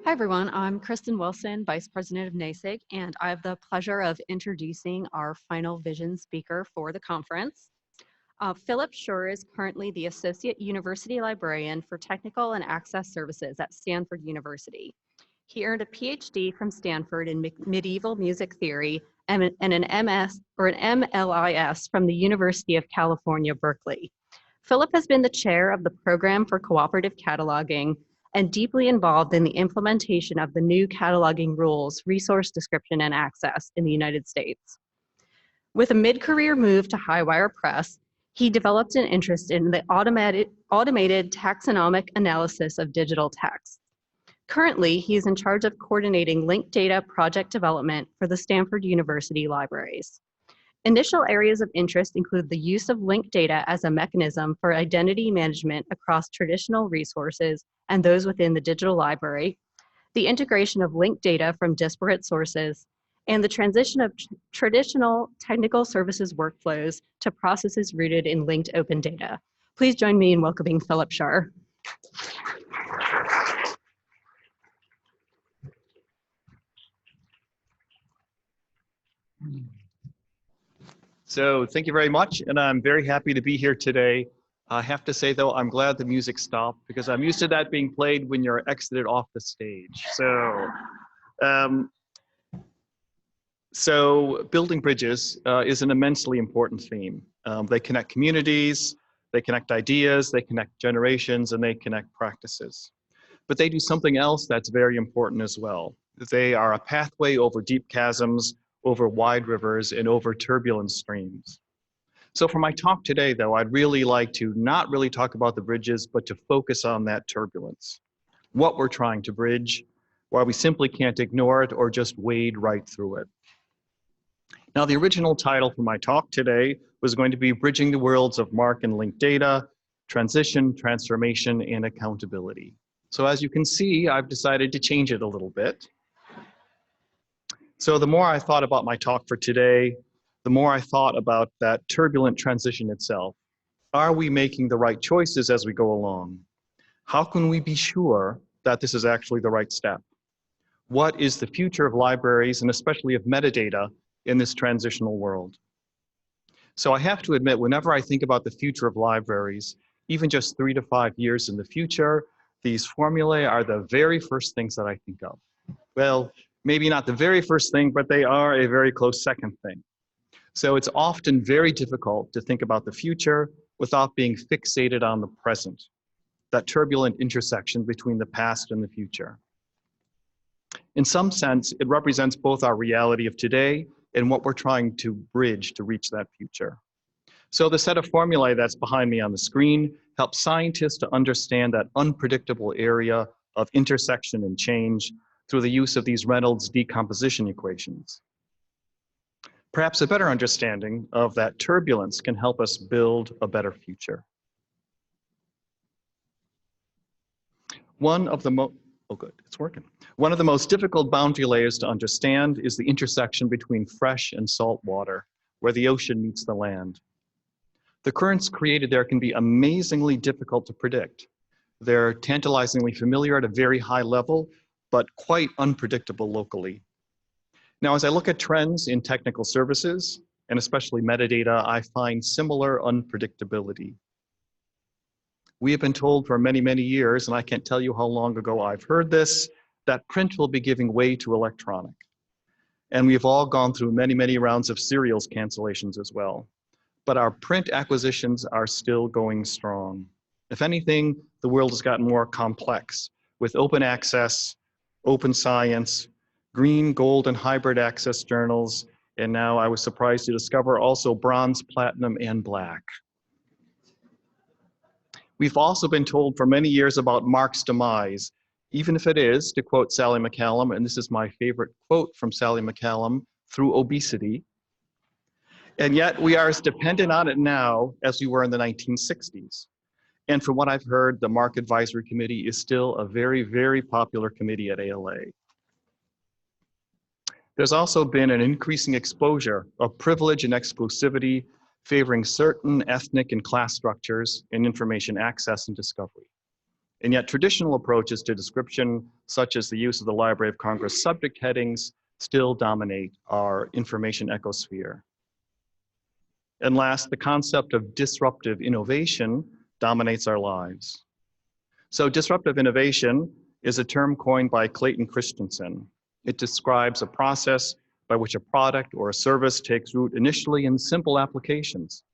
Hi everyone, I'm Kristen Wilson, Vice President of NASIG, and I have the pleasure of introducing our final vision speaker for the conference. Philip Schreur is currently the Associate University Librarian for Technical and Access Services at Stanford University. He earned a PhD from Stanford in medieval music theory and an MS or an MLIS from the University of California, Berkeley. Philip has been the chair of the Program for Cooperative Cataloging and deeply involved in the implementation of the new cataloging rules, resource description, and access in the United States. With a mid-career move to HighWire Press, he developed an interest in the automated taxonomic analysis of digital text. Currently, he is in charge of coordinating linked data project development for the Stanford University Libraries. Initial areas of interest include the use of linked data as a mechanism for identity management across traditional resources and those within the digital library, the integration of linked data from disparate sources, and the transition of traditional technical services workflows to processes rooted in linked open data. Please join me in welcoming Philip Schreur. So thank you very much, and I'm very happy to be here today. I have to say, though, I'm glad the music stopped because I'm used to that being played when you're exited off the stage. So building bridges is an immensely important theme. They connect communities, they connect ideas, they connect generations, and they connect practices. But they do something else that's very important as well. They are a pathway over deep chasms, over wide rivers, and over turbulent streams. So for my talk today, though, I'd really like to not really talk about the bridges, but to focus on that turbulence, what we're trying to bridge, why we simply can't ignore it or just wade right through it. Now, the original title for my talk today was going to be Bridging the Worlds of MARC and Linked Data, Transition, Transformation, and Accountability. So as you can see, I've decided to change it a little bit. So the more I thought about my talk for today, the more I thought about that turbulent transition itself. Are we making the right choices as we go along? How can we be sure that this is actually the right step? What is the future of libraries and especially of metadata in this transitional world? So I have to admit, whenever I think about the future of libraries, even just 3 to 5 years in the future, these formulae are the very first things that I think of. Well, maybe not the very first thing, but they are a very close second thing. So it's often very difficult to think about the future without being fixated on the present, that turbulent intersection between the past and the future. In some sense, it represents both our reality of today and what we're trying to bridge to reach that future. So the set of formulae that's behind me on the screen helps scientists to understand that unpredictable area of intersection and change through the use of these Reynolds decomposition equations. Perhaps a better understanding of that turbulence can help us build a better future. One of the most difficult boundary layers to understand is the intersection between fresh and salt water, where the ocean meets the land. The currents created there can be amazingly difficult to predict. They're tantalizingly familiar at a very high level, but quite unpredictable locally. Now, as I look at trends in technical services, and especially metadata, I find similar unpredictability. We have been told for many, many years, and I can't tell you how long ago I've heard this, that print will be giving way to electronic. And we've all gone through many, many rounds of serials cancellations as well. But our print acquisitions are still going strong. If anything, the world has gotten more complex with open access, open science, green, gold, and hybrid access journals, and now I was surprised to discover also bronze, platinum, and black. We've also been told for many years about MARC's demise, even if it is, to quote Sally McCallum, and this is my favorite quote from Sally McCallum, through obesity. And yet we are as dependent on it now as we were in the 1960s. And from what I've heard, the MARC Advisory Committee is still a very, very popular committee at ALA. There's also been an increasing exposure of privilege and exclusivity favoring certain ethnic and class structures in information access and discovery. And yet traditional approaches to description, such as the use of the Library of Congress subject headings, still dominate our information ecosphere. And last, the concept of disruptive innovation dominates our lives. So disruptive innovation is a term coined by Clayton Christensen. It describes a process by which a product or a service takes root initially in simple applications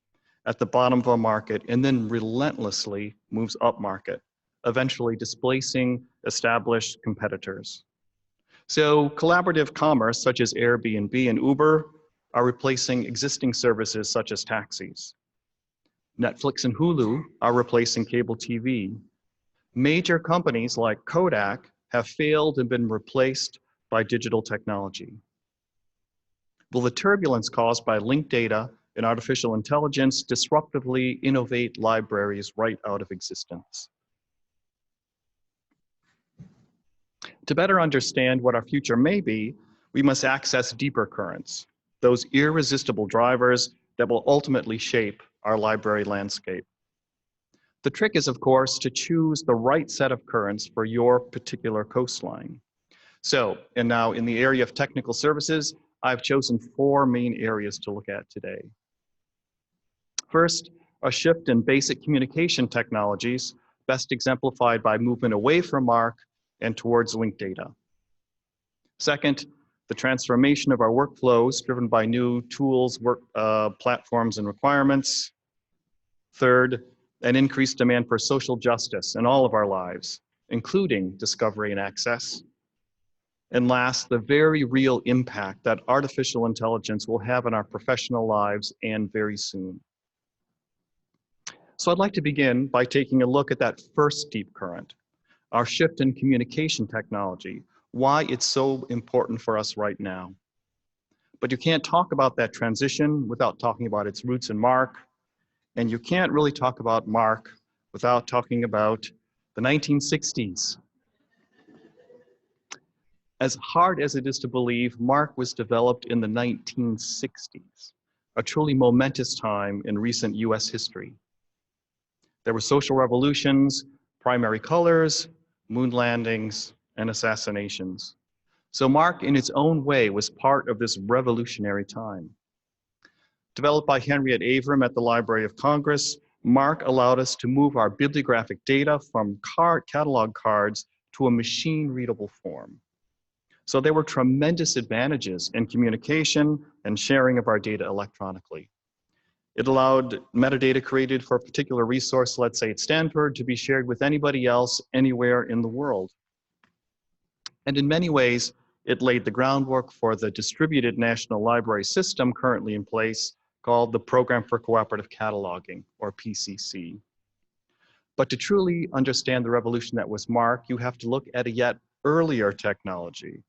at the bottom of a market and then relentlessly moves up market, eventually displacing established competitors. So collaborative commerce such as Airbnb and Uber are replacing existing services such as taxis. Netflix and Hulu are replacing cable TV. Major companies like Kodak have failed and been replaced by digital technology. Will the turbulence caused by linked data and artificial intelligence disruptively innovate libraries right out of existence? To better understand what our future may be, we must access deeper currents, those irresistible drivers that will ultimately shape our library landscape. The trick is, of course, to choose the right set of currents for your particular coastline. So, and now in the area of technical services, I've chosen 4 main areas to look at today. First, a shift in basic communication technologies, best exemplified by movement away from MARC and towards linked data. Second, the transformation of our workflows driven by new tools, platforms, and requirements. Third, an increased demand for social justice in all of our lives, including discovery and access. And last, the very real impact that artificial intelligence will have on our professional lives, and very soon. So I'd like to begin by taking a look at that first deep current, our shift in communication technology, why it's so important for us right now. But you can't talk about that transition without talking about its roots in MARC, and you can't really talk about MARC without talking about the 1960s. As hard as it is to believe, MARC was developed in the 1960s, a truly momentous time in recent US history. There were social revolutions, primary colors, moon landings, and assassinations. So MARC in its own way was part of this revolutionary time. Developed by Henriette Avram at the Library of Congress, MARC allowed us to move our bibliographic data from catalog cards to a machine-readable form. So there were tremendous advantages in communication and sharing of our data electronically. It allowed metadata created for a particular resource, let's say at Stanford, to be shared with anybody else anywhere in the world. And in many ways, it laid the groundwork for the distributed national library system currently in place called the Program for Cooperative Cataloging, or PCC. But to truly understand the revolution that was MARC, you have to look at a yet earlier technology,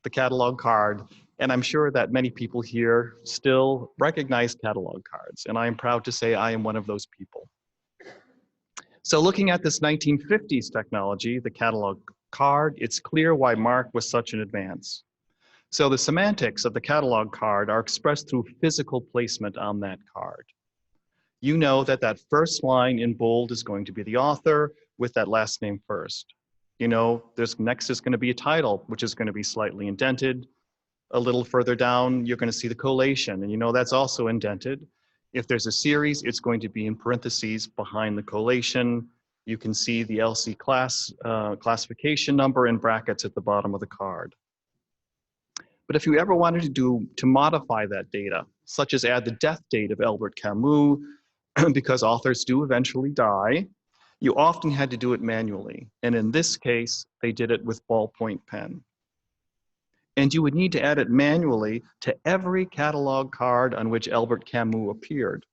the catalog card. And I'm sure that many people here still recognize catalog cards, and I am proud to say I am one of those people. So looking at this 1950s technology, the catalog card, it's clear why MARC was such an advance. So the semantics of the catalog card are expressed through physical placement on that card. You know that that first line in bold is going to be the author with that last name first. You know, next is going to be a title, which is going to be slightly indented. A little further down, you're going to see the collation, and you know that's also indented. If there's a series, it's going to be in parentheses behind the collation. You can see the LC classification number in brackets at the bottom of the card. But if you ever wanted to modify that data, such as add the death date of Albert Camus, because authors do eventually die, you often had to do it manually. And in this case, they did it with ballpoint pen. And you would need to add it manually to every catalog card on which Albert Camus appeared.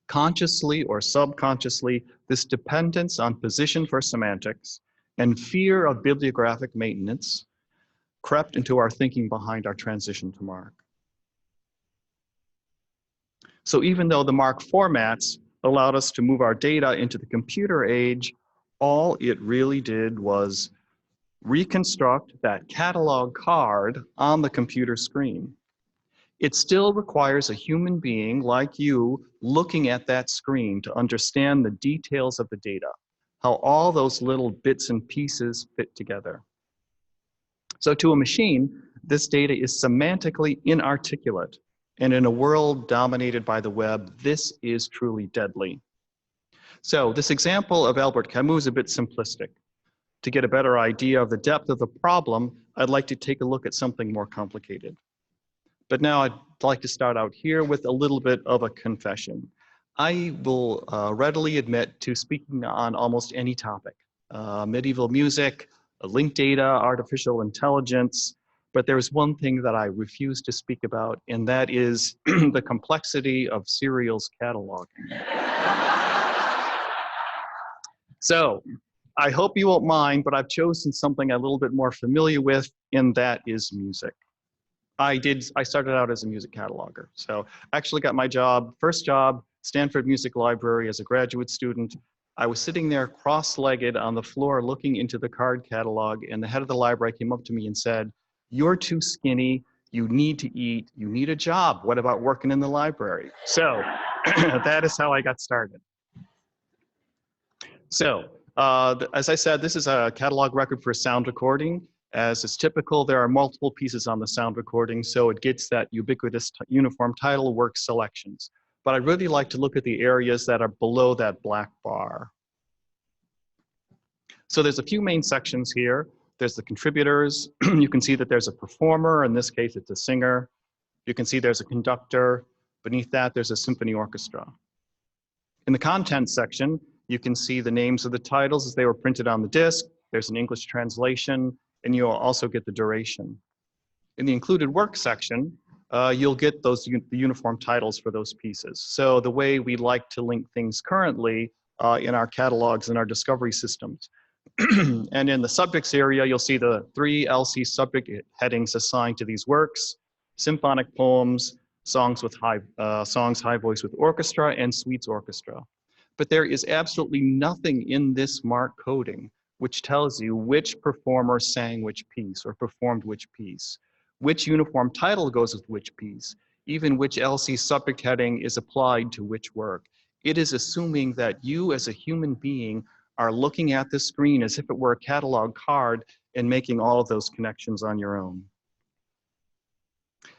Consciously or subconsciously, this dependence on position for semantics and fear of bibliographic maintenance crept into our thinking behind our transition to MARC. So even though the MARC formats allowed us to move our data into the computer age, all it really did was reconstruct that catalog card on the computer screen. It still requires a human being like you looking at that screen to understand the details of the data, how all those little bits and pieces fit together. So to a machine, this data is semantically inarticulate. And in a world dominated by the web, this is truly deadly. So this example of Albert Camus is a bit simplistic. To get a better idea of the depth of the problem, I'd like to take a look at something more complicated. But now I'd like to start out here with a little bit of a confession. I will readily admit to speaking on almost any topic, medieval music, linked data, artificial intelligence, but there's one thing that I refuse to speak about, and that is the complexity of serials cataloging. So I hope you won't mind, but I've chosen something a little bit more familiar with, and that is music. I started out as a music cataloger. So I actually got my first job, Stanford Music Library as a graduate student. I was sitting there cross-legged on the floor looking into the card catalog, and the head of the library came up to me and said, "You're too skinny, you need to eat, you need a job. What about working in the library?" So that is how I got started. So as I said, this is a catalog record for sound recording. As is typical, there are multiple pieces on the sound recording, so it gets that ubiquitous uniform title, work selections. But I'd really like to look at the areas that are below that black bar. So there's a few main sections here. There's the contributors. You can see that there's a performer. In this case, it's a singer. You can see there's a conductor. Beneath that, there's a symphony orchestra. In the content section, you can see the names of the titles as they were printed on the disc. There's an English translation, and you'll also get the duration. In the included work section, you'll get the uniform titles for those pieces. So the way we like to link things currently in our catalogs and our discovery systems. And in the subjects area, you'll see the 3 LC subject headings assigned to these works: symphonic poems, songs high voice with orchestra, and suites orchestra. But there is absolutely nothing in this MARC coding which tells you which performer sang which piece or performed which piece, which uniform title goes with which piece, even which LC subject heading is applied to which work. It is assuming that you as a human being are looking at the screen as if it were a catalog card and making all of those connections on your own.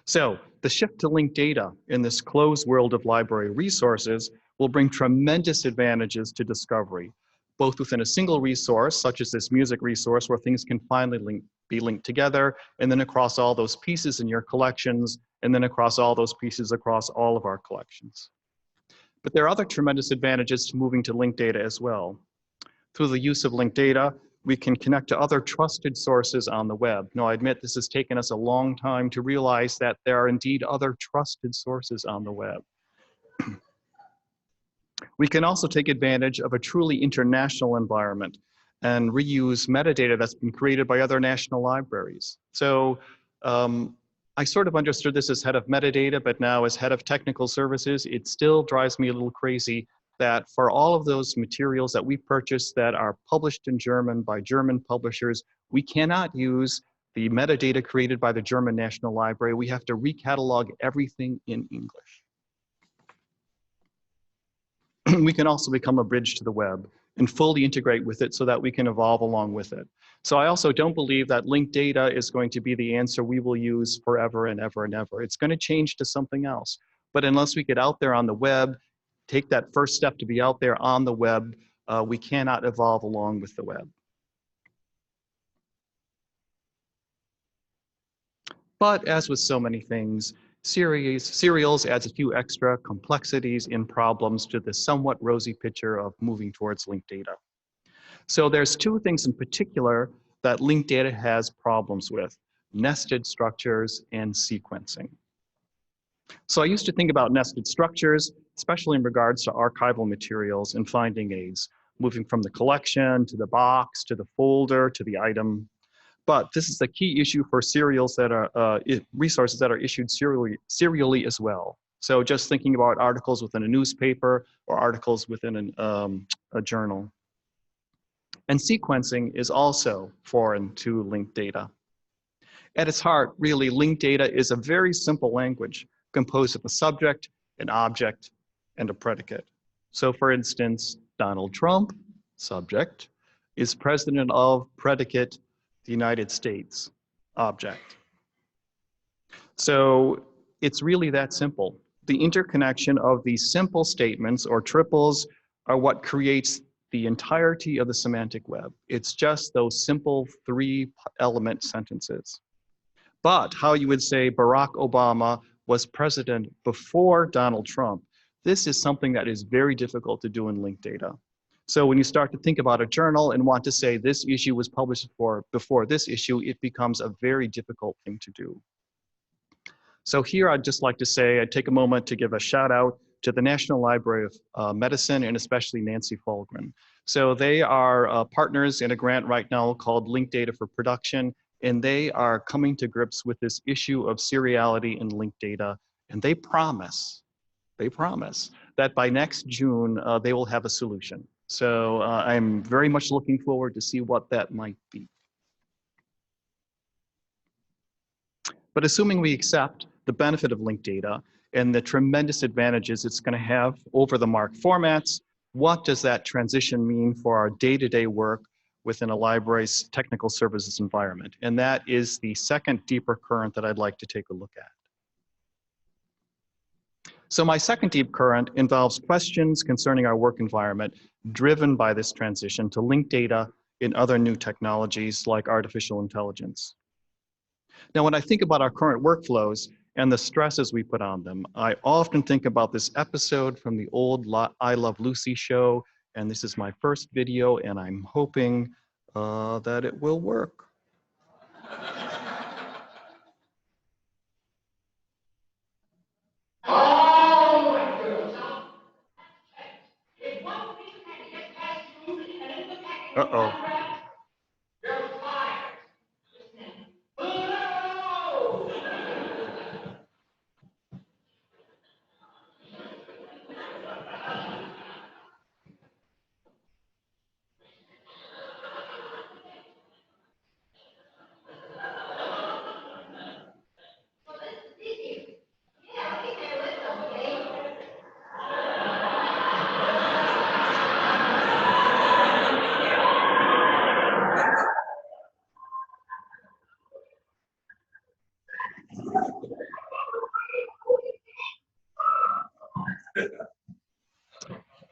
So the shift to linked data in this closed world of library resources will bring tremendous advantages to discovery, both within a single resource, such as this music resource, where things can finally be linked together, and then across all those pieces in your collections, and then across all those pieces across all of our collections. But there are other tremendous advantages to moving to linked data as well. Through the use of linked data, we can connect to other trusted sources on the web. Now, I admit this has taken us a long time to realize that there are indeed other trusted sources on the web. We can also take advantage of a truly international environment and reuse metadata that's been created by other national libraries. So I sort of understood this as head of metadata, but now as head of technical services, it still drives me a little crazy that for all of those materials that we purchase that are published in German by German publishers, we cannot use the metadata created by the German National Library. We have to recatalog everything in English. We can also become a bridge to the web and fully integrate with it so that we can evolve along with it. So I also don't believe that linked data is going to be the answer we will use forever and ever and ever. It's going to change to something else. But unless we get out there on the web, take that first step to be out there on the web, we cannot evolve along with the web. But as with so many things, serials adds a few extra complexities and problems to the somewhat rosy picture of moving towards linked data. So there's 2 things in particular that linked data has problems with: nested structures and sequencing. So I used to think about nested structures, especially in regards to archival materials and finding aids, moving from the collection to the box, to the folder, to the item. But this is the key issue for serials that are resources that are issued serially as well. So just thinking about articles within a newspaper or articles within a journal. And sequencing is also foreign to linked data. At its heart, really, linked data is a very simple language composed of a subject, an object, and a predicate. So for instance, Donald Trump subject, is president of predicate the United States, object. So it's really that simple. The interconnection of these simple statements or triples are what creates the entirety of the semantic web. It's just those simple 3-element sentences. But how you would say Barack Obama was president before Donald Trump, this is something that is very difficult to do in linked data. So when you start to think about a journal and want to say this issue was published before this issue, it becomes a very difficult thing to do. So here I'd just like to say, I'd take a moment to give a shout out to the National Library of Medicine and especially Nancy Fulgren. So they are partners in a grant right now called Linked Data for Production, and they are coming to grips with this issue of seriality in linked data. And they promise that by next June, they will have a solution. So I'm very much looking forward to see what that might be. But assuming we accept the benefit of linked data and the tremendous advantages it's going to have over the MARC formats, what does that transition mean for our day-to-day work within a library's technical services environment? And that is the second deeper current that I'd like to take a look at. So my second deep current involves questions concerning our work environment driven by this transition to linked data in other new technologies like artificial intelligence. Now, when I think about our current workflows and the stresses we put on them, I often think about this episode from the old I Love Lucy show, and this is my first video, and I'm hoping that it will work. Uh-oh.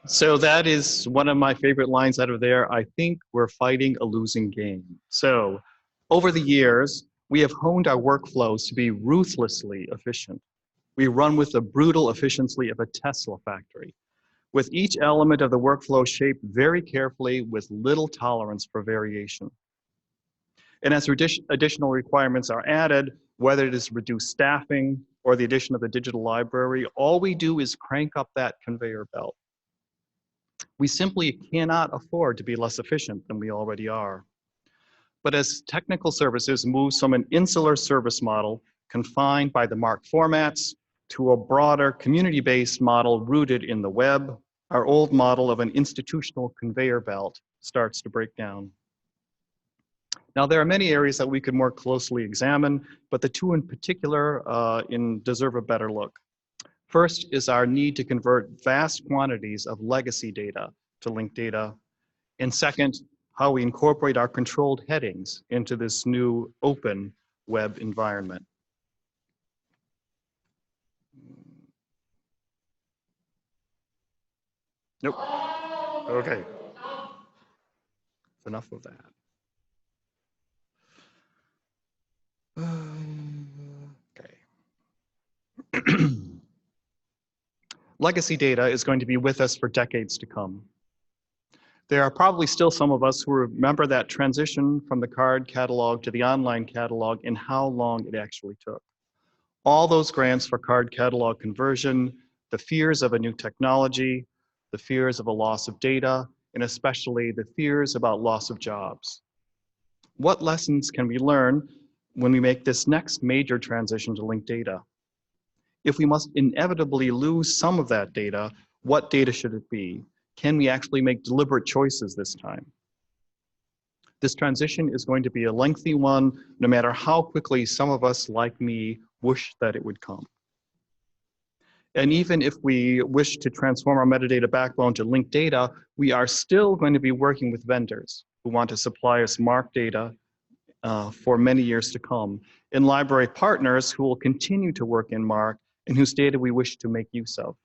So that is one of my favorite lines out of there. I think we're fighting a losing game. So over the years, we have honed our workflows to be ruthlessly efficient. We run with the brutal efficiency of a Tesla factory, with each element of the workflow shaped very carefully with little tolerance for variation. And as additional requirements are added, whether it is reduced staffing or the addition of the digital library, all we do is crank up that conveyor belt. We simply cannot afford to be less efficient than we already are. But as technical services moves from an insular service model confined by the MARC formats to a broader community-based model rooted in the web, our old model of an institutional conveyor belt starts to break down. Now, there are many areas that we could more closely examine, but the two in particular deserve a better look. First is our need to convert vast quantities of legacy data to linked data. And second, how we incorporate our controlled headings into this new open web environment. Nope. Okay. Enough of that. Okay. Legacy data is going to be with us for decades to come. There are probably still some of us who remember that transition from the card catalog to the online catalog and how long it actually took. All those grants for card catalog conversion, the fears of a new technology, the fears of a loss of data, and especially the fears about loss of jobs. What lessons can we learn when we make this next major transition to linked data? If we must inevitably lose some of that data, what data should it be? Can we actually make deliberate choices this time? This transition is going to be a lengthy one, no matter how quickly some of us, like me, wish that it would come. And even if we wish to transform our metadata backbone to linked data, we are still going to be working with vendors who want to supply us MARC data for many years to come, and library partners who will continue to work in MARC and whose data we wish to make use of.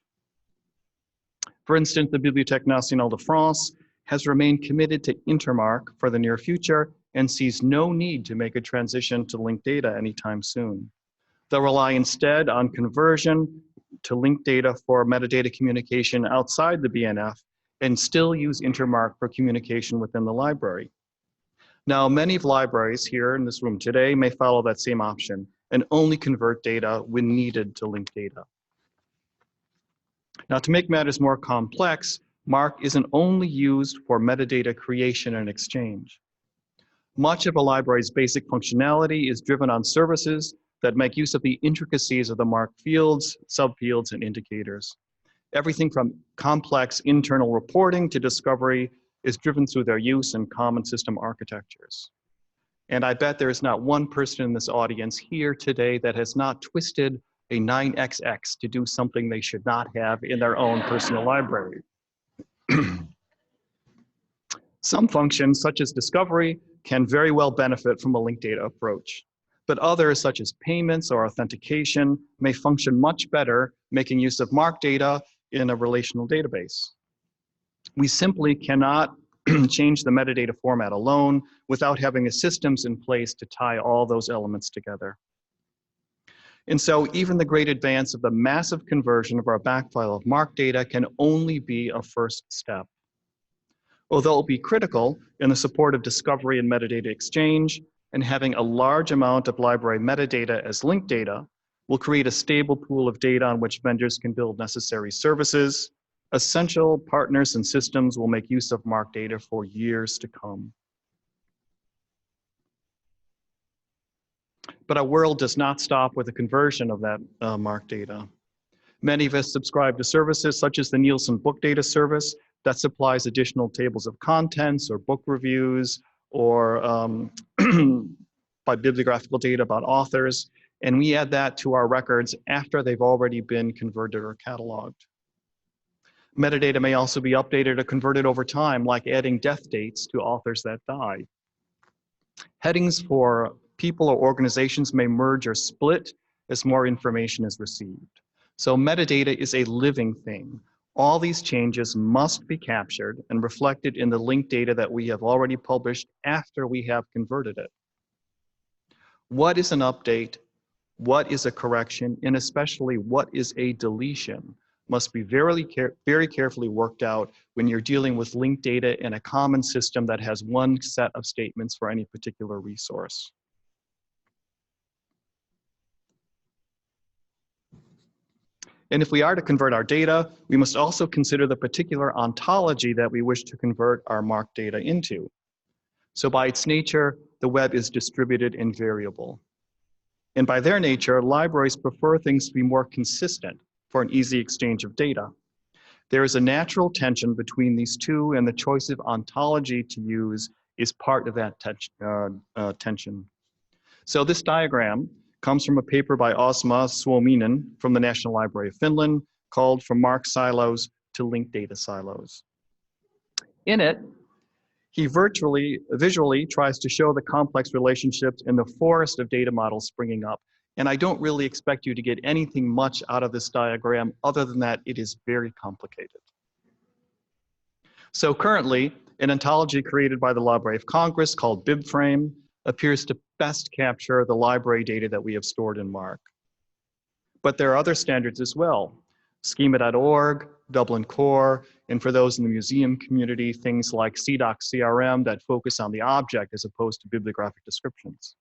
For instance, the Bibliothèque Nationale de France has remained committed to Intermarc for the near future and sees no need to make a transition to linked data anytime soon. They'll rely instead on conversion to linked data for metadata communication outside the BNF and still use Intermarc for communication within the library. Now, many of libraries here in this room today may follow that same option and only convert data when needed to linked data. Now, to make matters more complex, MARC isn't only used for metadata creation and exchange. Much of a library's basic functionality is driven on services that make use of the intricacies of the MARC fields, subfields, and indicators. Everything from complex internal reporting to discovery is driven through their use in common system architectures. And I bet there is not one person in this audience here today that has not twisted a 9XX to do something they should not have in their own personal library. Some functions, such as discovery, can very well benefit from a linked data approach. But others, such as payments or authentication, may function much better making use of MARC data in a relational database. We simply cannot change the metadata format alone without having the systems in place to tie all those elements together. And so even the great advance of the massive conversion of our backfile of MARC data can only be a first step. Although it will be critical in the support of discovery and metadata exchange, and having a large amount of library metadata as linked data will create a stable pool of data on which vendors can build necessary services. Essential partners and systems will make use of MARC data for years to come. But our world does not stop with the conversion of that MARC data. Many of us subscribe to services such as the Nielsen Book Data Service that supplies additional tables of contents or book reviews or by bibliographical data about authors, and we add that to our records after they've already been converted or cataloged. Metadata may also be updated or converted over time, like adding death dates to authors that die. Headings for people or organizations may merge or split as more information is received. So metadata is a living thing. All these changes must be captured and reflected in the linked data that we have already published after we have converted it. What is an update? What is a correction? And especially what is a deletion must be very carefully worked out when you're dealing with linked data in a common system that has one set of statements for any particular resource. And if we are to convert our data, we must also consider the particular ontology that we wish to convert our MARC data into. So by its nature, the web is distributed and variable. And by their nature, libraries prefer things to be more consistent for an easy exchange of data. There is a natural tension between these two, and the choice of ontology to use is part of that tension. So this diagram comes from a paper by Osmo Suominen from the National Library of Finland called From MARC Silos to Linked Data Silos. In it, he visually tries to show the complex relationships in the forest of data models springing up. And I don't really expect you to get anything much out of this diagram other than that it is very complicated. So currently, an ontology created by the Library of Congress called BibFrame appears to best capture the library data that we have stored in MARC. But there are other standards as well. Schema.org, Dublin Core, and for those in the museum community, things like CDOC CRM that focus on the object as opposed to bibliographic descriptions.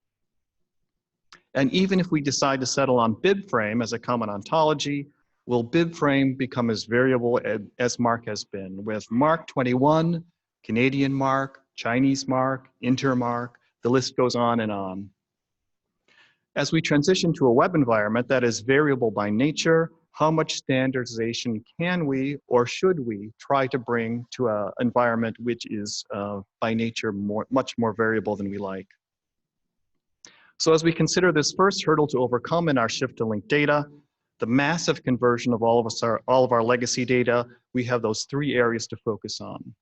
And even if we decide to settle on BibFrame as a common ontology, will BibFrame become as variable as MARC has been, with MARC 21, Canadian MARC, Chinese MARC, Intermarc, the list goes on and on. As we transition to a web environment that is variable by nature, how much standardization can we or should we try to bring to an environment which is by nature much more variable than we like? So as we consider this first hurdle to overcome in our shift to linked data, the massive conversion of all of our legacy data, we have those three areas to focus on.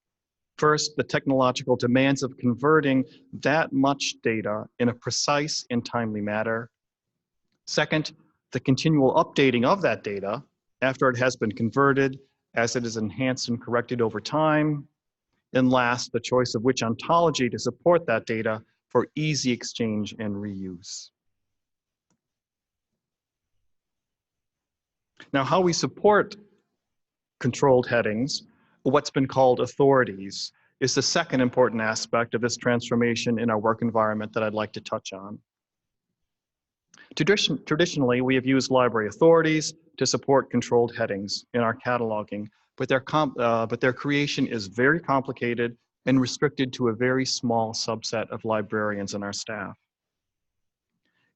First, the technological demands of converting that much data in a precise and timely manner. Second, the continual updating of that data after it has been converted as it is enhanced and corrected over time. And last, the choice of which ontology to support that data for easy exchange and reuse. Now, how we support controlled headings, what's been called authorities, is the second important aspect of this transformation in our work environment that I'd like to touch on. Traditionally, we have used library authorities to support controlled headings in our cataloging, but their creation is very complicated and restricted to a very small subset of librarians and our staff.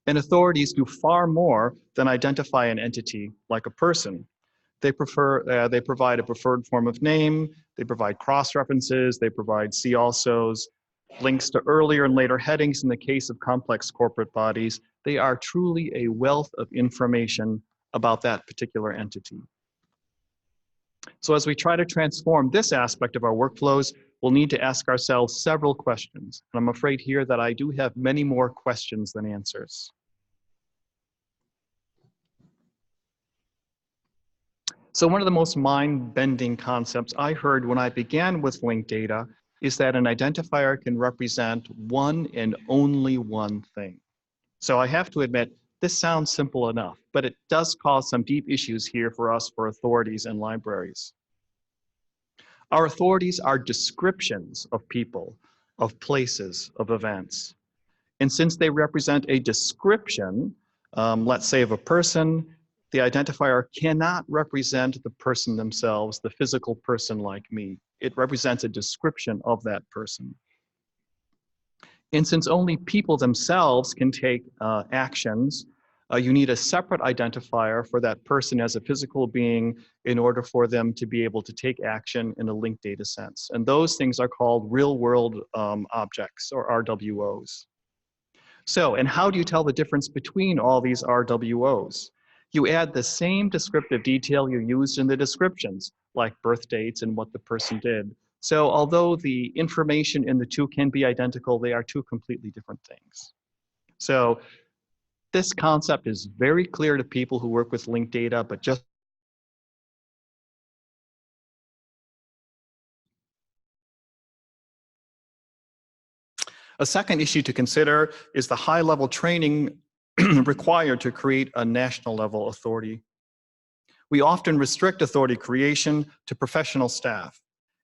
And authorities do far more than identify an entity like a person. They provide a preferred form of name, they provide cross-references, they provide see alsos, links to earlier and later headings in the case of complex corporate bodies. They are truly a wealth of information about that particular entity. So as we try to transform this aspect of our workflows, we'll need to ask ourselves several questions. And I'm afraid here that I do have many more questions than answers. So one of the most mind-bending concepts I heard when I began with linked data is that an identifier can represent one and only one thing. So I have to admit, this sounds simple enough, but it does cause some deep issues here for us for authorities and libraries. Our authorities are descriptions of people, of places, of events. And since they represent a description, let's say of a person, the identifier cannot represent the person themselves, the physical person like me. It represents a description of that person. And since only people themselves can take actions, you need a separate identifier for that person as a physical being in order for them to be able to take action in a linked data sense. And those things are called real-world objects, or RWOs. So, and how do you tell the difference between all these RWOs? You add the same descriptive detail you used in the descriptions, like birth dates and what the person did. So although the information in the two can be identical, they are two completely different things. So this concept is very clear to people who work with linked data, but just a second issue to consider is the high-level training required to create a national level authority. We often restrict authority creation to professional staff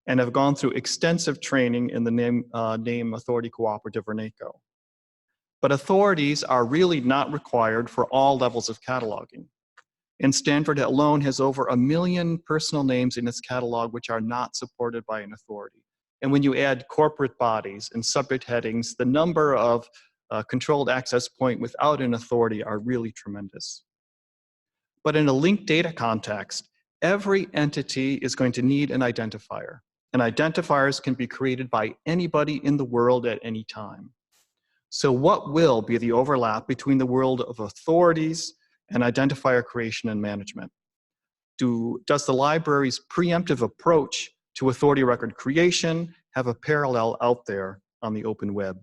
and have gone through extensive training in the name authority cooperative or NACO. But authorities are really not required for all levels of cataloging. And Stanford alone has over 1 million personal names in its catalog which are not supported by an authority. And when you add corporate bodies and subject headings, the number of controlled access point without an authority are really tremendous. But in a linked data context, every entity is going to need an identifier. And identifiers can be created by anybody in the world at any time. So what will be the overlap between the world of authorities and identifier creation and management? Does the library's preemptive approach to authority record creation have a parallel out there on the open web?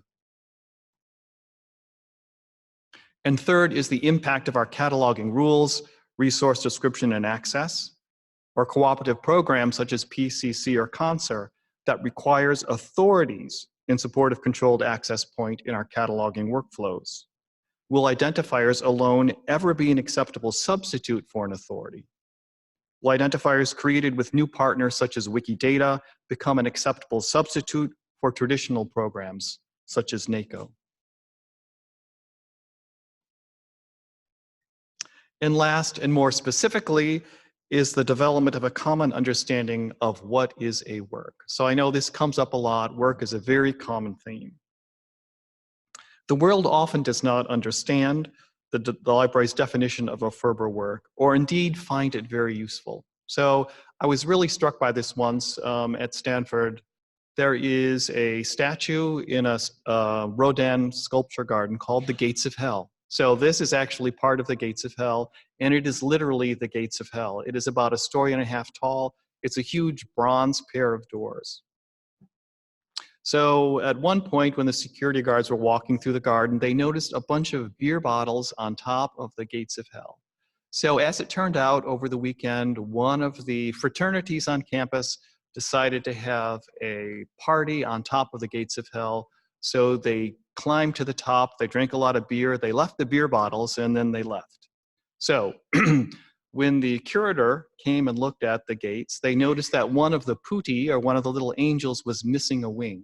And third is the impact of our cataloging rules, resource description and access, or cooperative programs such as PCC or CONSER that requires authorities in support of controlled access point in our cataloging workflows. Will identifiers alone ever be an acceptable substitute for an authority? Will identifiers created with new partners such as Wikidata become an acceptable substitute for traditional programs such as NACO? And last, and more specifically, is the development of a common understanding of what is a work. So I know this comes up a lot. Work is a very common theme. The world often does not understand the library's definition of a Ferber work, or indeed find it very useful. So I was really struck by this once at Stanford. There is a statue in a Rodin sculpture garden called the Gates of Hell. So this is actually part of the gates of hell, and it is literally the gates of hell. It is about a story and a half tall. It's a huge bronze pair of doors. So at one point when the security guards were walking through the garden, they noticed a bunch of beer bottles on top of the gates of hell. So as it turned out, over the weekend, one of the fraternities on campus decided to have a party on top of the gates of hell. So they climbed to the top, they drank a lot of beer, they left the beer bottles, and then they left. So when the curator came and looked at the gates, they noticed that one of the putti, or one of the little angels, was missing a wing.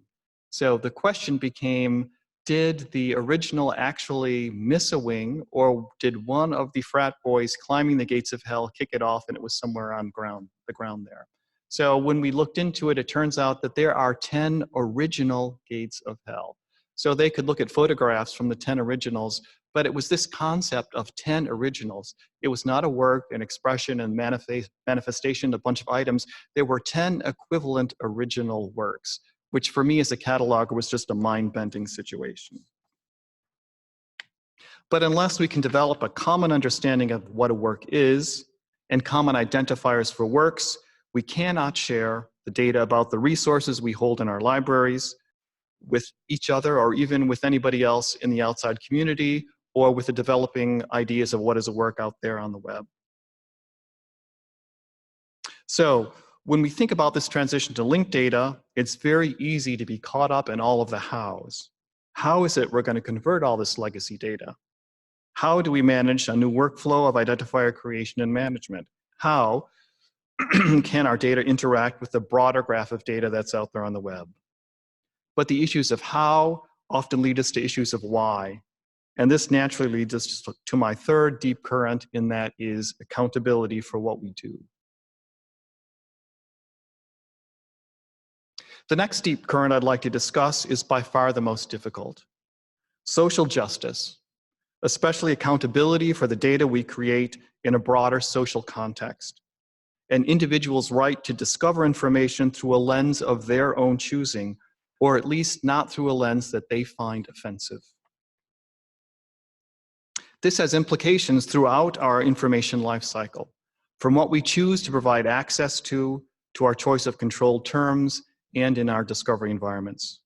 So the question became, did the original actually miss a wing, or did one of the frat boys climbing the gates of hell kick it off and it was somewhere on the ground there? So when we looked into it, it turns out that there are 10 original gates of hell. So they could look at photographs from the 10 originals, but it was this concept of 10 originals. It was not a work, an expression, and manifestation, a bunch of items. There were 10 equivalent original works, which for me as a cataloger was just a mind-bending situation. But unless we can develop a common understanding of what a work is and common identifiers for works, we cannot share the data about the resources we hold in our libraries with each other, or even with anybody else in the outside community, or with the developing ideas of what is a work out there on the web. So when we think about this transition to linked data, it's very easy to be caught up in all of the hows. How is it we're going to convert all this legacy data? How do we manage a new workflow of identifier creation and management? How can our data interact with the broader graph of data that's out there on the web? But the issues of how often lead us to issues of why. And this naturally leads us to my third deep current, and that is accountability for what we do. The next deep current I'd like to discuss is by far the most difficult. Social justice, especially accountability for the data we create in a broader social context. An individual's right to discover information through a lens of their own choosing, or at least not through a lens that they find offensive. This has implications throughout our information lifecycle, from what we choose to provide access to our choice of controlled terms, and in our discovery environments.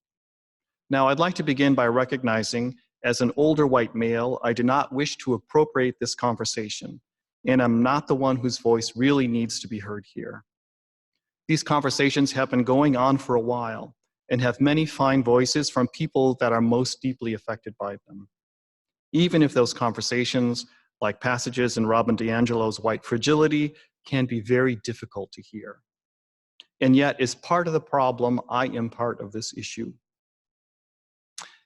Now, I'd like to begin by recognizing, as an older white male, I do not wish to appropriate this conversation, and I'm not the one whose voice really needs to be heard here. These conversations have been going on for a while and have many fine voices from people that are most deeply affected by them. Even if those conversations, like passages in Robin DiAngelo's White Fragility, can be very difficult to hear. And yet, as part of the problem, I am part of this issue.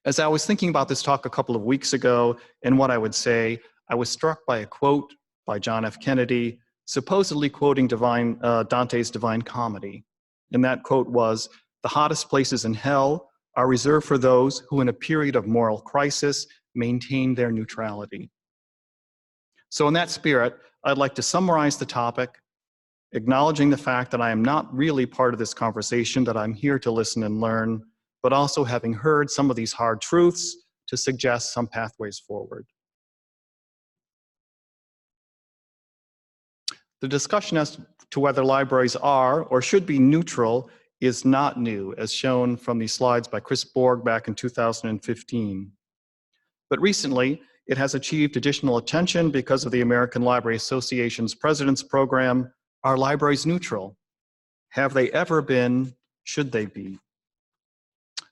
As I was thinking about this talk a couple of weeks ago and what I would say, I was struck by a quote by John F. Kennedy, supposedly quoting Dante's Divine Comedy. And that quote was, "The hottest places in hell are reserved for those who in a period of moral crisis maintain their neutrality." So in that spirit, I'd like to summarize the topic, acknowledging the fact that I am not really part of this conversation, that I'm here to listen and learn, but also having heard some of these hard truths to suggest some pathways forward. The discussion as to whether libraries are or should be neutral is not new, as shown from these slides by Chris Borg back in 2015. But recently, it has achieved additional attention because of the American Library Association's President's Program, Are Libraries Neutral? Have they ever been? Should they be?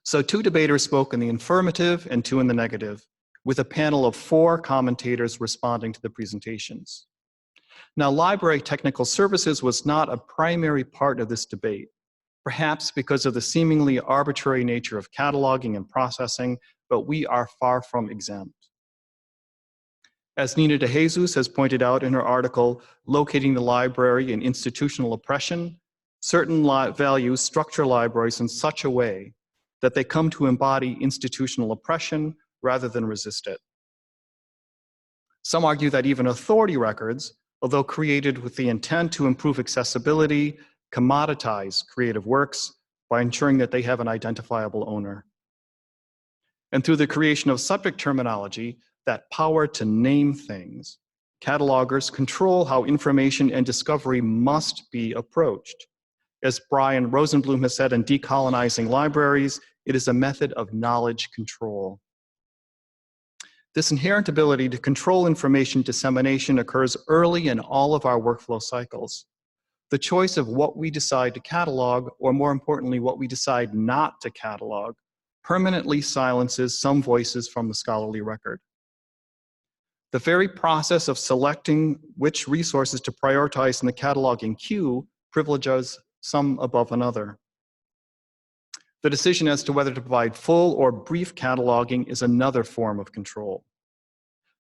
So 2 debaters spoke in the affirmative and 2 in the negative, with a panel of 4 commentators responding to the presentations. Now, library technical services was not a primary part of this debate, perhaps because of the seemingly arbitrary nature of cataloging and processing, but we are far from exempt. As Nina de Jesus has pointed out in her article, Locating the Library in Institutional Oppression, certain values structure libraries in such a way that they come to embody institutional oppression rather than resist it. Some argue that even authority records, although created with the intent to improve accessibility, commoditize creative works by ensuring that they have an identifiable owner. And through the creation of subject terminology, that power to name things. Catalogers control how information and discovery must be approached. As Brian Rosenblum has said in Decolonizing Libraries, it is a method of knowledge control. This inherent ability to control information dissemination occurs early in all of our workflow cycles. The choice of what we decide to catalog, or more importantly, what we decide not to catalog, permanently silences some voices from the scholarly record. The very process of selecting which resources to prioritize in the cataloging queue privileges some above another. The decision as to whether to provide full or brief cataloging is another form of control.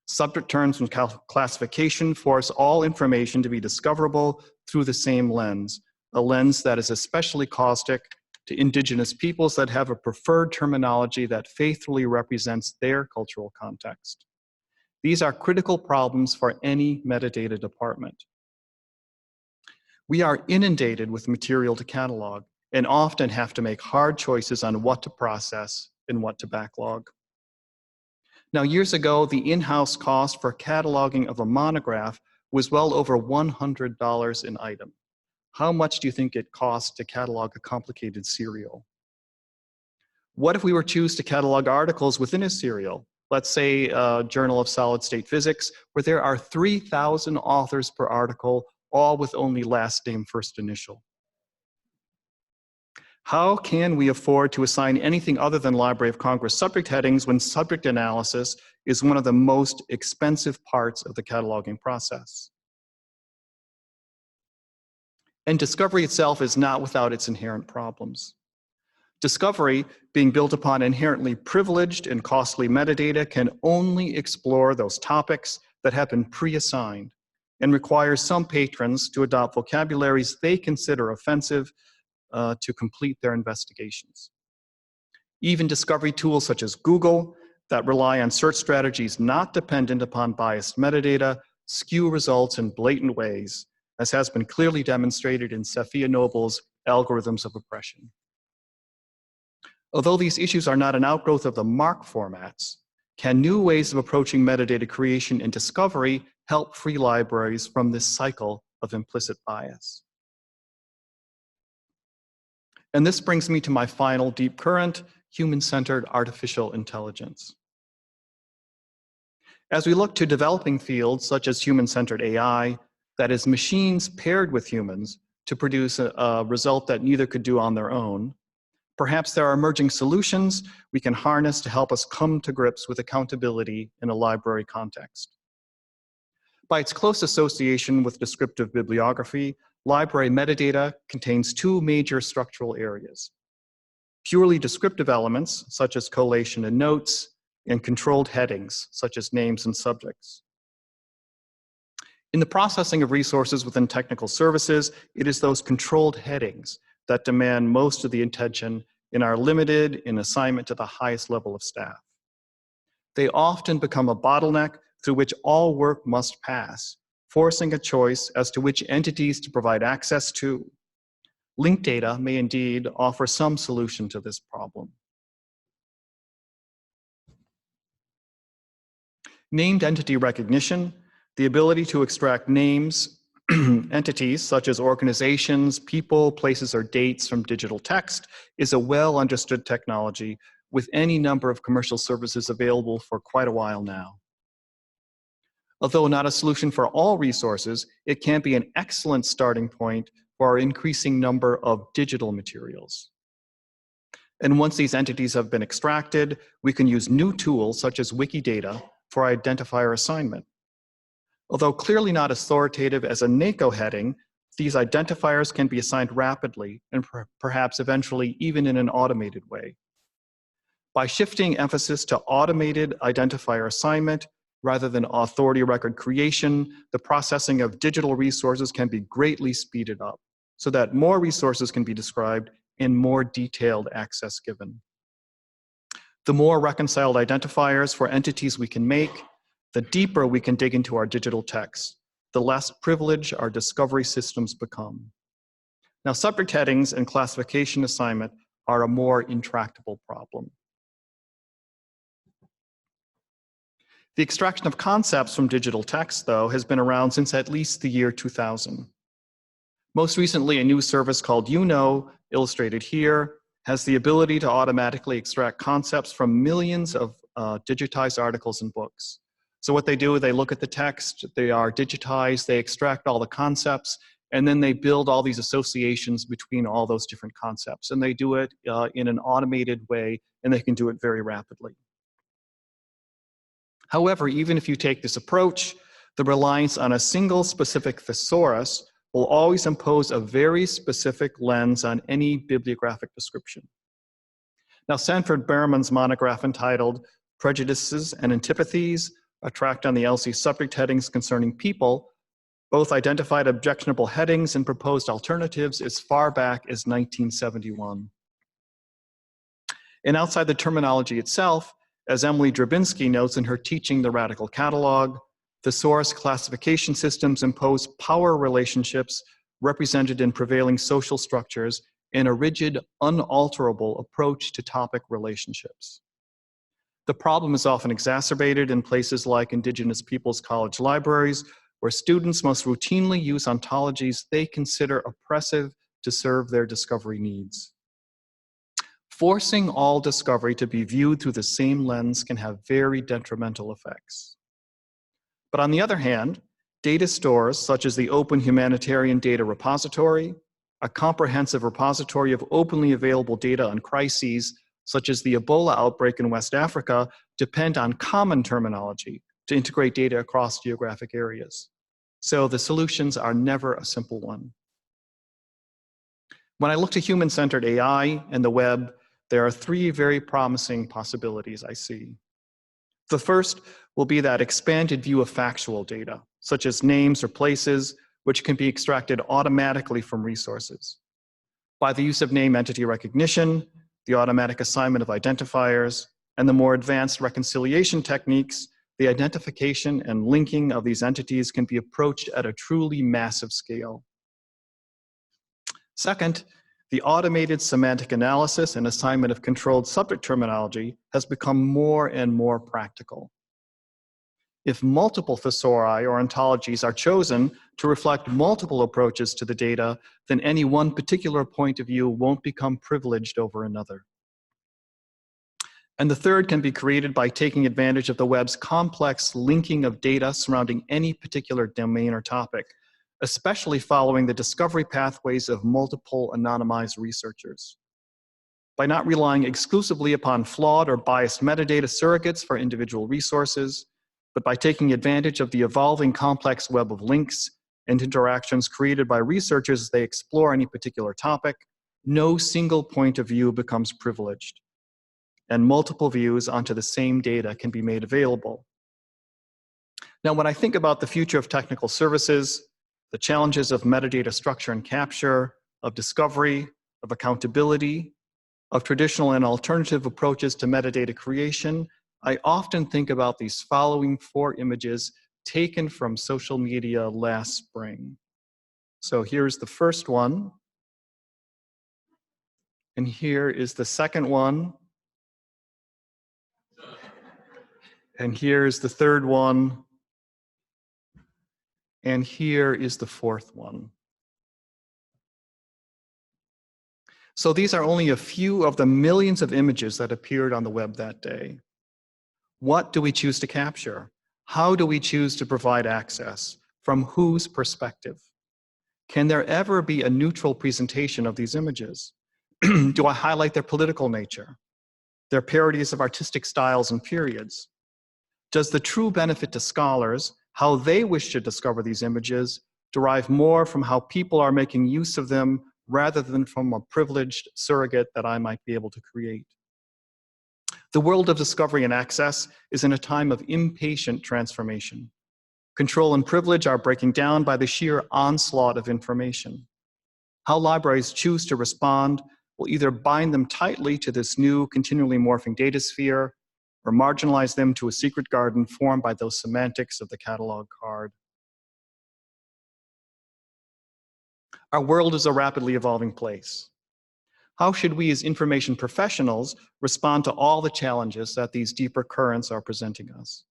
Subject terms and classification force all information to be discoverable through the same lens, a lens that is especially caustic to indigenous peoples that have a preferred terminology that faithfully represents their cultural context. These are critical problems for any metadata department. We are inundated with material to catalog and often have to make hard choices on what to process and what to backlog. Now, years ago, the in-house cost for cataloging of a monograph was well over $100 an item. How much do you think it costs to catalog a complicated serial? What if we were to choose to catalog articles within a serial? Let's say a Journal of Solid State Physics, where there are 3,000 authors per article, all with only last name, first initial. How can we afford to assign anything other than Library of Congress subject headings when subject analysis is one of the most expensive parts of the cataloging process? And discovery itself is not without its inherent problems. Discovery, being built upon inherently privileged and costly metadata, can only explore those topics that have been pre-assigned and requires some patrons to adopt vocabularies they consider offensive to complete their investigations. Even discovery tools such as Google that rely on search strategies not dependent upon biased metadata skew results in blatant ways, as has been clearly demonstrated in Safiya Noble's Algorithms of Oppression. Although these issues are not an outgrowth of the MARC formats, can new ways of approaching metadata creation and discovery help free libraries from this cycle of implicit bias? And this brings me to my final deep current, human-centered artificial intelligence. As we look to developing fields such as human-centered AI, that is machines paired with humans to produce a result that neither could do on their own, perhaps there are emerging solutions we can harness to help us come to grips with accountability in a library context. By its close association with descriptive bibliography, library metadata contains two major structural areas: purely descriptive elements, such as collation and notes, and controlled headings, such as names and subjects. In the processing of resources within technical services, it is those controlled headings that demand most of the attention and are limited in assignment to the highest level of staff. They often become a bottleneck through which all work must pass, forcing a choice as to which entities to provide access to. Linked data may indeed offer some solution to this problem. Named entity recognition, the ability to extract names, entities such as organizations, people, places, or dates from digital text, is a well understood technology with any number of commercial services available for quite a while now. Although not a solution for all resources, it can be an excellent starting point for our increasing number of digital materials. And once these entities have been extracted, we can use new tools such as Wikidata for identifier assignment. Although clearly not authoritative as a NACO heading, these identifiers can be assigned rapidly and perhaps eventually even in an automated way. By shifting emphasis to automated identifier assignment rather than authority record creation, the processing of digital resources can be greatly speeded up so that more resources can be described and more detailed access given. The more reconciled identifiers for entities we can make, the deeper we can dig into our digital text, the less privileged our discovery systems become. Now, subject headings and classification assignment are a more intractable problem. The extraction of concepts from digital text, though, has been around since at least the year 2000. Most recently, a new service called illustrated here, has the ability to automatically extract concepts from millions of digitized articles and books. So what they do, they look at the text, they are digitized, they extract all the concepts, and then they build all these associations between all those different concepts. And they do it in an automated way, and they can do it very rapidly. However, even if you take this approach, the reliance on a single specific thesaurus will always impose a very specific lens on any bibliographic description. Now, Sanford Behrman's monograph entitled Prejudices and Antipathies, a tract on the LC subject headings concerning people, both identified objectionable headings and proposed alternatives as far back as 1971. And outside the terminology itself, as Emily Drabinski notes in her Teaching the Radical Catalog, thesaurus classification systems impose power relationships represented in prevailing social structures and a rigid, unalterable approach to topic relationships. The problem is often exacerbated in places like Indigenous Peoples College libraries, where students must routinely use ontologies they consider oppressive to serve their discovery needs. Forcing all discovery to be viewed through the same lens can have very detrimental effects. But on the other hand, data stores such as the Open Humanitarian Data Repository, a comprehensive repository of openly available data on crises such as the Ebola outbreak in West Africa, depend on common terminology to integrate data across geographic areas. So the solutions are never a simple one. When I look to human-centered AI and the web, there are three very promising possibilities I see. The first will be that expanded view of factual data, such as names or places, which can be extracted automatically from resources. By the use of name entity recognition, the automatic assignment of identifiers, and the more advanced reconciliation techniques, the identification and linking of these entities can be approached at a truly massive scale. Second, the automated semantic analysis and assignment of controlled subject terminology has become more and more practical. If multiple thesauri or ontologies are chosen to reflect multiple approaches to the data, then any one particular point of view won't become privileged over another. And the third can be created by taking advantage of the web's complex linking of data surrounding any particular domain or topic, especially following the discovery pathways of multiple anonymized researchers. By not relying exclusively upon flawed or biased metadata surrogates for individual resources, but by taking advantage of the evolving complex web of links and interactions created by researchers as they explore any particular topic, no single point of view becomes privileged, and multiple views onto the same data can be made available. Now, when I think about the future of technical services, the challenges of metadata structure and capture, of discovery, of accountability, of traditional and alternative approaches to metadata creation, I often think about these following four images taken from social media last spring. So here's the first one, and here is the second one, and here's the third one, and here is the fourth one. So these are only a few of the millions of images that appeared on the web that day. What do we choose to capture? How do we choose to provide access? From whose perspective? Can there ever be a neutral presentation of these images? Do I highlight their political nature, their parodies of artistic styles and periods? Does the true benefit to scholars, how they wish to discover these images, derive more from how people are making use of them rather than from a privileged surrogate that I might be able to create? The world of discovery and access is in a time of impatient transformation. Control and privilege are breaking down by the sheer onslaught of information. How libraries choose to respond will either bind them tightly to this new, continually morphing data sphere, or marginalize them to a secret garden formed by those semantics of the catalog card. Our world is a rapidly evolving place. How should we as information professionals respond to all the challenges that these deeper currents are presenting us?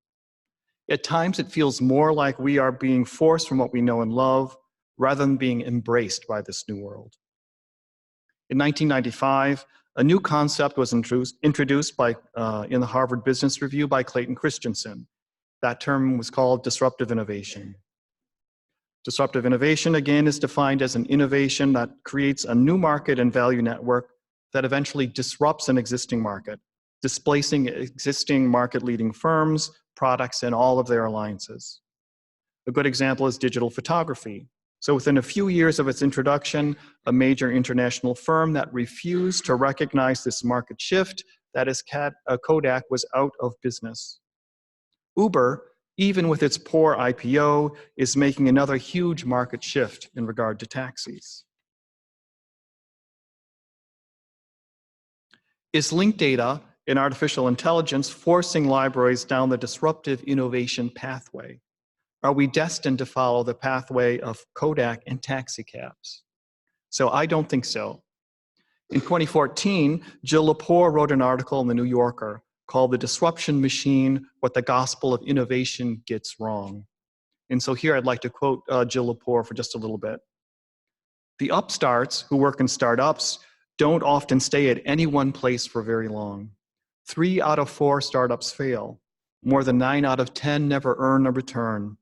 At times, it feels more like we are being forced from what we know and love rather than being embraced by this new world. In 1995, a new concept was introduced in the Harvard Business Review by Clayton Christensen. That term was called disruptive innovation. Disruptive innovation, again, is defined as an innovation that creates a new market and value network that eventually disrupts an existing market, displacing existing market-leading firms, products, and all of their alliances. A good example is digital photography. So within a few years of its introduction, a major international firm that refused to recognize this market shift, that is Kodak, was out of business. Uber, even with its poor IPO, is making another huge market shift in regard to taxis. Is linked data in artificial intelligence forcing libraries down the disruptive innovation pathway? Are we destined to follow the pathway of Kodak and taxicabs? So I don't think so. In 2014, Jill Lepore wrote an article in the New Yorker called "The Disruption Machine: What the Gospel of Innovation Gets Wrong." And so here I'd like to quote Jill Lepore for just a little bit. "The upstarts who work in startups don't often stay at any one place for very long. 3 out of 4 startups fail. More than 9 out of 10 never earn a return.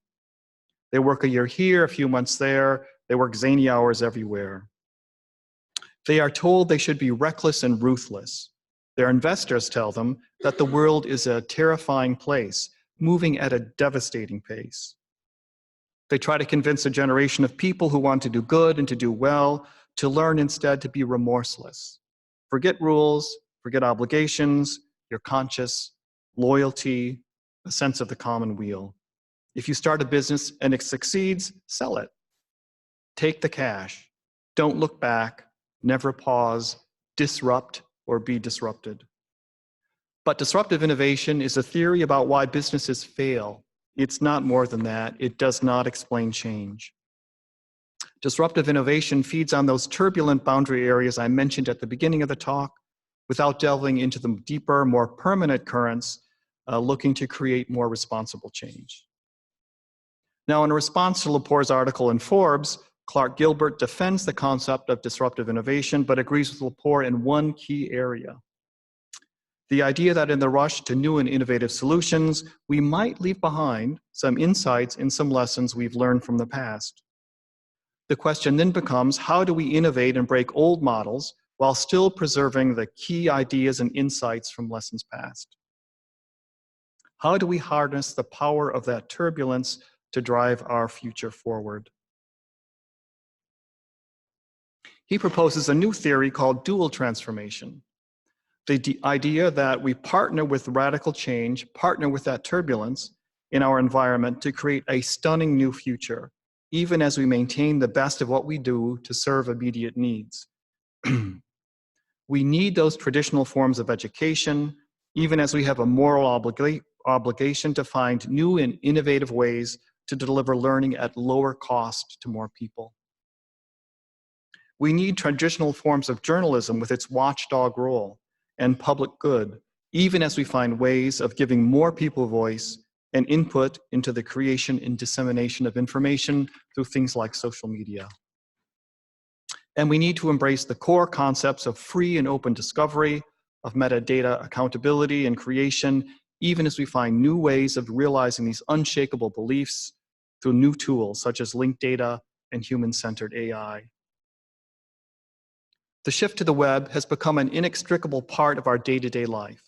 They work a year here, a few months there. They work zany hours everywhere. They are told they should be reckless and ruthless. Their investors tell them that the world is a terrifying place, moving at a devastating pace. They try to convince a generation of people who want to do good and to do well to learn instead to be remorseless. Forget rules, forget obligations, your conscience, loyalty, a sense of the common weal. If you start a business and it succeeds, sell it. Take the cash. Don't look back. Never pause. Disrupt or be disrupted." But disruptive innovation is a theory about why businesses fail. It's not more than that. It does not explain change. Disruptive innovation feeds on those turbulent boundary areas I mentioned at the beginning of the talk without delving into the deeper, more permanent currents looking to create more responsible change. Now, in response to Lepore's article in Forbes, Clark Gilbert defends the concept of disruptive innovation, but agrees with Lepore in one key area. The idea that in the rush to new and innovative solutions, we might leave behind some insights and some lessons we've learned from the past. The question then becomes, how do we innovate and break old models while still preserving the key ideas and insights from lessons past? How do we harness the power of that turbulence to drive our future forward? He proposes a new theory called dual transformation. The idea that we partner with radical change, partner with that turbulence in our environment to create a stunning new future, even as we maintain the best of what we do to serve immediate needs. We need those traditional forms of education, even as we have a moral obligation to find new and innovative ways to deliver learning at lower cost to more people. We need traditional forms of journalism with its watchdog role and public good, even as we find ways of giving more people voice and input into the creation and dissemination of information through things like social media. And we need to embrace the core concepts of free and open discovery, of metadata accountability and creation, even as we find new ways of realizing these unshakable beliefs through new tools such as linked data and human-centered AI. The shift to the web has become an inextricable part of our day-to-day life.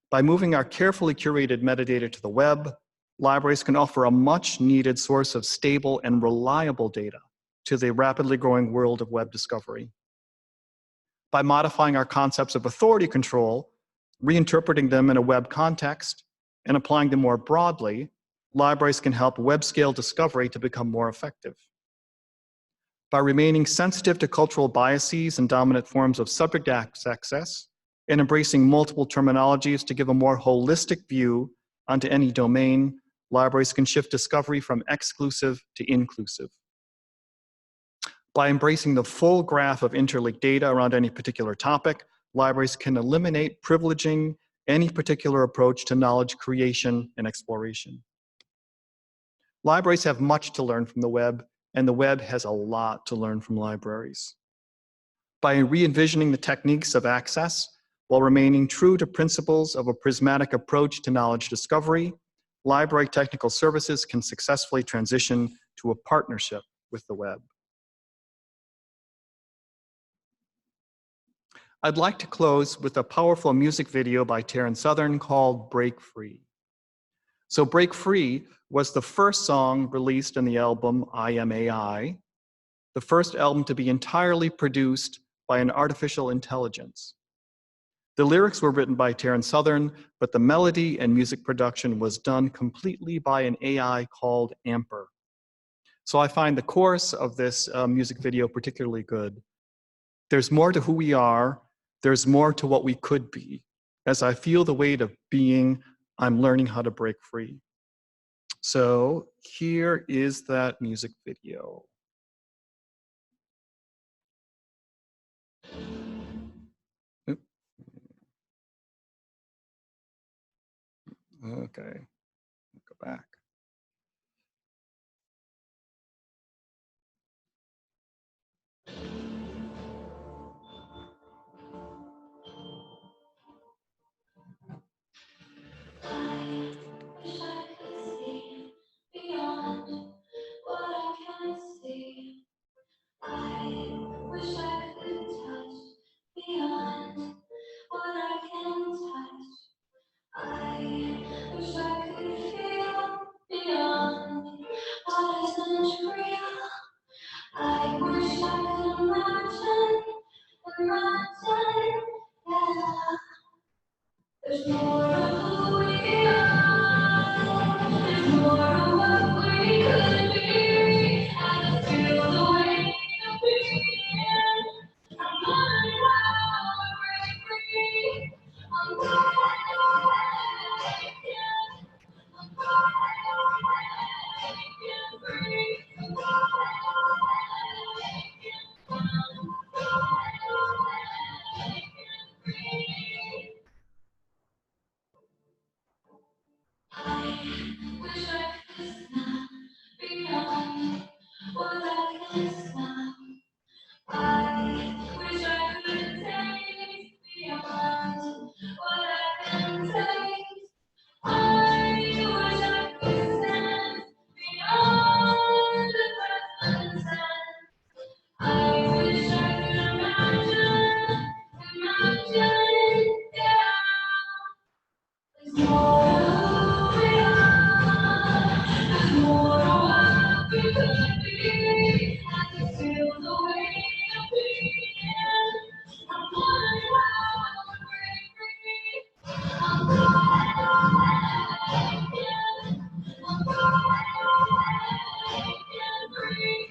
By moving our carefully curated metadata to the web, libraries can offer a much-needed source of stable and reliable data to the rapidly growing world of web discovery. By modifying our concepts of authority control, reinterpreting them in a web context, and applying them more broadly, libraries can help web-scale discovery to become more effective. By remaining sensitive to cultural biases and dominant forms of subject access, and embracing multiple terminologies to give a more holistic view onto any domain, libraries can shift discovery from exclusive to inclusive. By embracing the full graph of interlinked data around any particular topic, libraries can eliminate privileging any particular approach to knowledge creation and exploration. Libraries have much to learn from the web, and the web has a lot to learn from libraries. By re-envisioning the techniques of access while remaining true to principles of a prismatic approach to knowledge discovery, library technical services can successfully transition to a partnership with the web. I'd like to close with a powerful music video by Taryn Southern called Break Free. So Break Free was the first song released in the album I Am AI, the first album to be entirely produced by an artificial intelligence. The lyrics were written by Taryn Southern, but the melody and music production was done completely by an AI called Amper. So I find the chorus of this music video particularly good. There's more to who we are. There's more to what we could be. As I feel the weight of being, I'm learning how to break free. So here is that music video. Oop. Okay, go back. I wish I could see beyond what I can see. I wish I could touch beyond what I can touch. I wish I could feel beyond what isn't real. I wish I could imagine, yeah. There's more of who we are. There's more of what we could be. I feel the weight of being. I'm learning how to break free. I'm going away. I'm going away. Free. I'm going away. I'm going away. Free. I wish I could snap beyond what I can snap. I wish I could taste beyond what I can taste. I wish I could sense beyond the present sense. I wish I could imagine, yeah. There's more of who we are. There's more of what we could be. I can feel the weight of being. I'm learning how to break free. I'm going away. I'm going away. Free.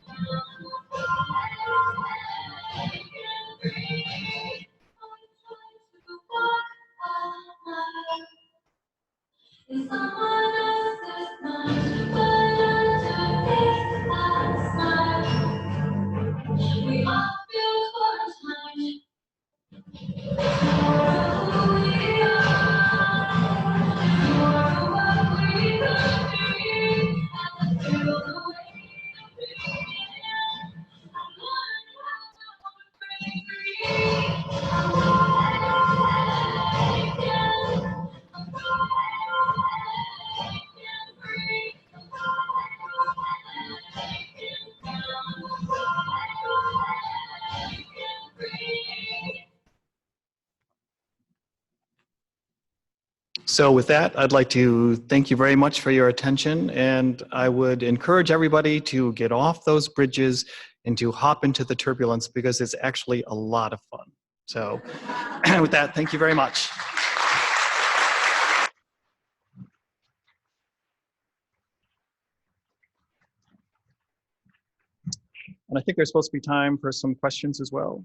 I'm going away. Free. In someone else's mind, but underneath that smile, we all feel quarantined. More of who we are, more of what we could be. I feel the weight of being. I'm learning how to break free. I'm going away again. I'm going away free. I'm going away again. I'm going away free. So with that, I'd like to thank you very much for your attention, and I would encourage everybody to get off those bridges and to hop into the turbulence because it's actually a lot of fun. So with that, thank you very much. And I think there's supposed to be time for some questions as well.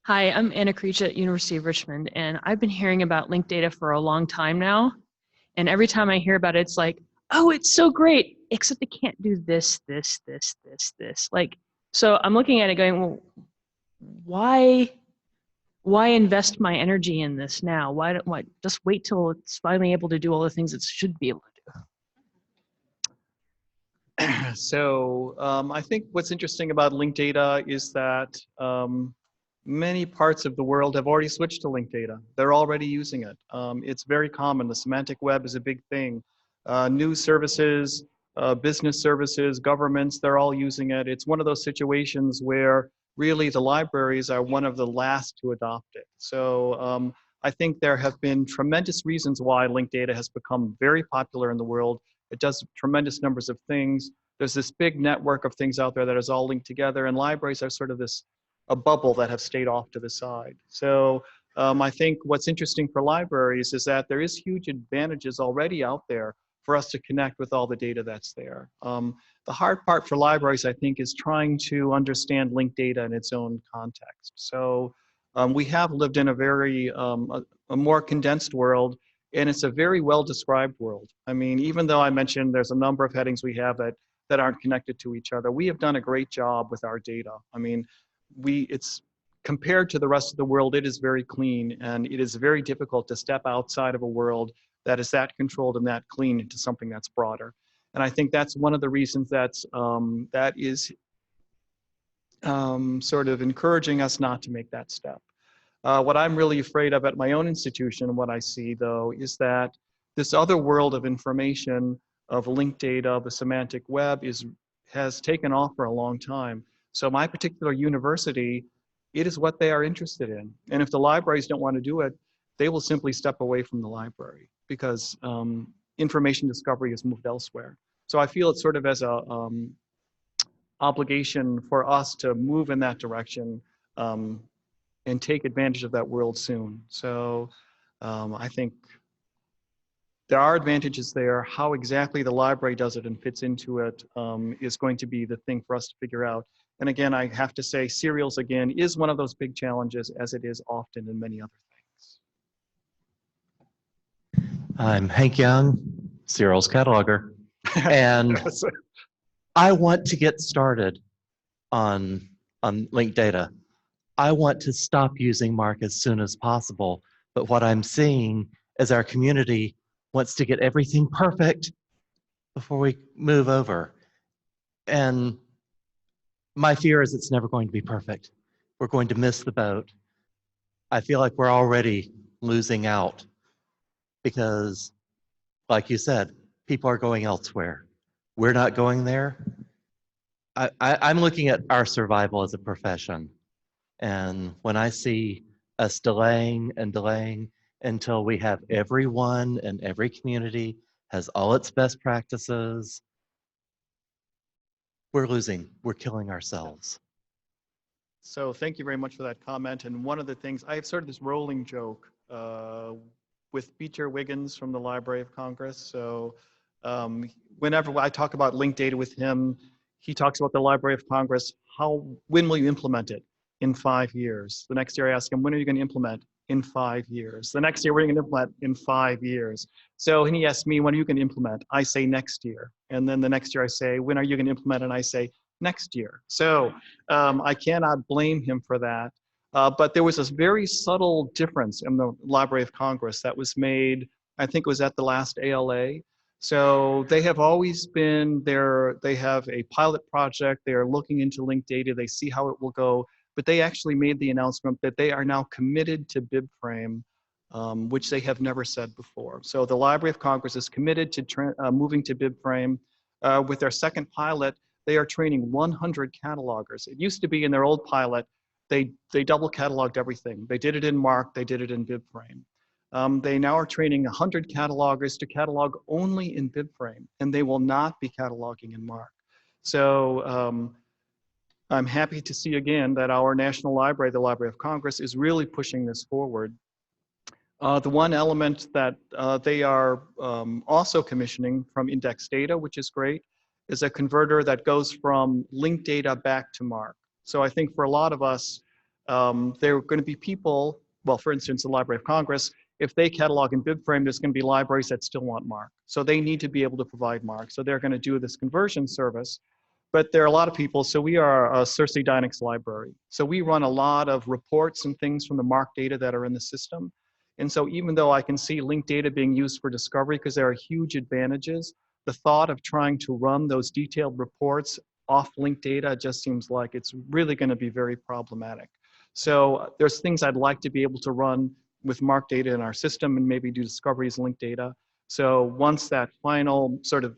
Hi, I'm Anna Creech at University of Richmond, and I've been hearing about linked data for a long time now. And every time I hear about it, it's like, oh, it's so great, except it can't do this, this, this, this, this. Like, so I'm looking at it going, well, why invest my energy in this now? Why just wait till it's finally able to do all the things it should be able to do? So I think what's interesting about linked data is that many parts of the world have already switched to linked data. They're already using it. It's very common. The Sematic Web is a big thing. News services, business services, governments, they're all using it. It's one of those situations where really the libraries are one of the last to adopt it. So I think there have been tremendous reasons why linked data has become very popular in the world. It does tremendous numbers of things. There's this big network of things out there that is all linked together, and libraries are sort of a bubble that have stayed off to the side. So I think what's interesting for libraries is that there is huge advantages already out there for us to connect with all the data that's there. The hard part for libraries, I think, is trying to understand linked data in its own context. So we have lived in a very, a more condensed world, and it's a very well-described world. I mean, even though I mentioned there's a number of headings we have that aren't connected to each other, we have done a great job with our data. I mean, it's compared to the rest of the world, it is very clean, and it is very difficult to step outside of a world that is that controlled and that clean into something that's broader. And I think that's one of the reasons that is sort of encouraging us not to make that step. What I'm really afraid of at my own institution, and what I see though, is that this other world of information, of linked data, the semantic web, has taken off for a long time. So my particular university, it is what they are interested in. And if the libraries don't want to do it, they will simply step away from the library because information discovery has moved elsewhere. So I feel it's sort of as a obligation for us to move in that direction and take advantage of that world soon. So I think there are advantages there. How exactly the library does it and fits into it is going to be the thing for us to figure out. And again, I have to say, serials, again, is one of those big challenges, as it is often in many other things. I'm Hank Young, serials cataloger, and I want to get started on linked data. I want to stop using MARC as soon as possible, but what I'm seeing is our community wants to get everything perfect before we move over. And my fear is it's never going to be perfect. We're going to miss the boat. I feel like we're already losing out because, like you said, people are going elsewhere. We're not going there. I'm looking at our survival as a profession. And when I see us delaying and delaying until we have everyone and every community has all its best practices, we're losing, we're killing ourselves. So thank you very much for that comment. And one of the things, I have sort of this rolling joke with Peter Wiggins from the Library of Congress. So whenever I talk about linked data with him, he talks about the Library of Congress. When will you implement it? In 5 years. The next year I ask him, when are you going to implement? In 5 years. The next year, we're going to implement in 5 years. So he asks me, when are you going to implement? I say next year. And then the next year I say, when are you going to implement? And I say, next year. So I cannot blame him for that. But there was this very subtle difference in the Library of Congress that was made, I think it was at the last ALA. So they have always been there. They have a pilot project. They are looking into linked data. They see how it will go. But they actually made the announcement that they are now committed to BibFrame, which they have never said before. So the Library of Congress is committed to moving to BibFrame. With their second pilot, they are training 100 catalogers. It used to be in their old pilot, they double cataloged everything. They did it in MARC, they did it in BibFrame. They now are training 100 catalogers to catalog only in BibFrame, and they will not be cataloging in MARC. So I'm happy to see again that our National Library, the Library of Congress, is really pushing this forward. The one element that they are also commissioning from index data, which is great, is a converter that goes from linked data back to MARC. So I think for a lot of us, there are going to be people, well, for instance, the Library of Congress, if they catalog in BibFrame, there's going to be libraries that still want MARC. So they need to be able to provide MARC. So they're going to do this conversion service. But there are a lot of people, so we are a Circe Dynix library. So we run a lot of reports and things from the MARC data that are in the system. And so even though I can see linked data being used for discovery, because there are huge advantages, the thought of trying to run those detailed reports off linked data just seems like it's really going to be very problematic. So there's things I'd like to be able to run with MARC data in our system and maybe do discoveries linked data. So once that final sort of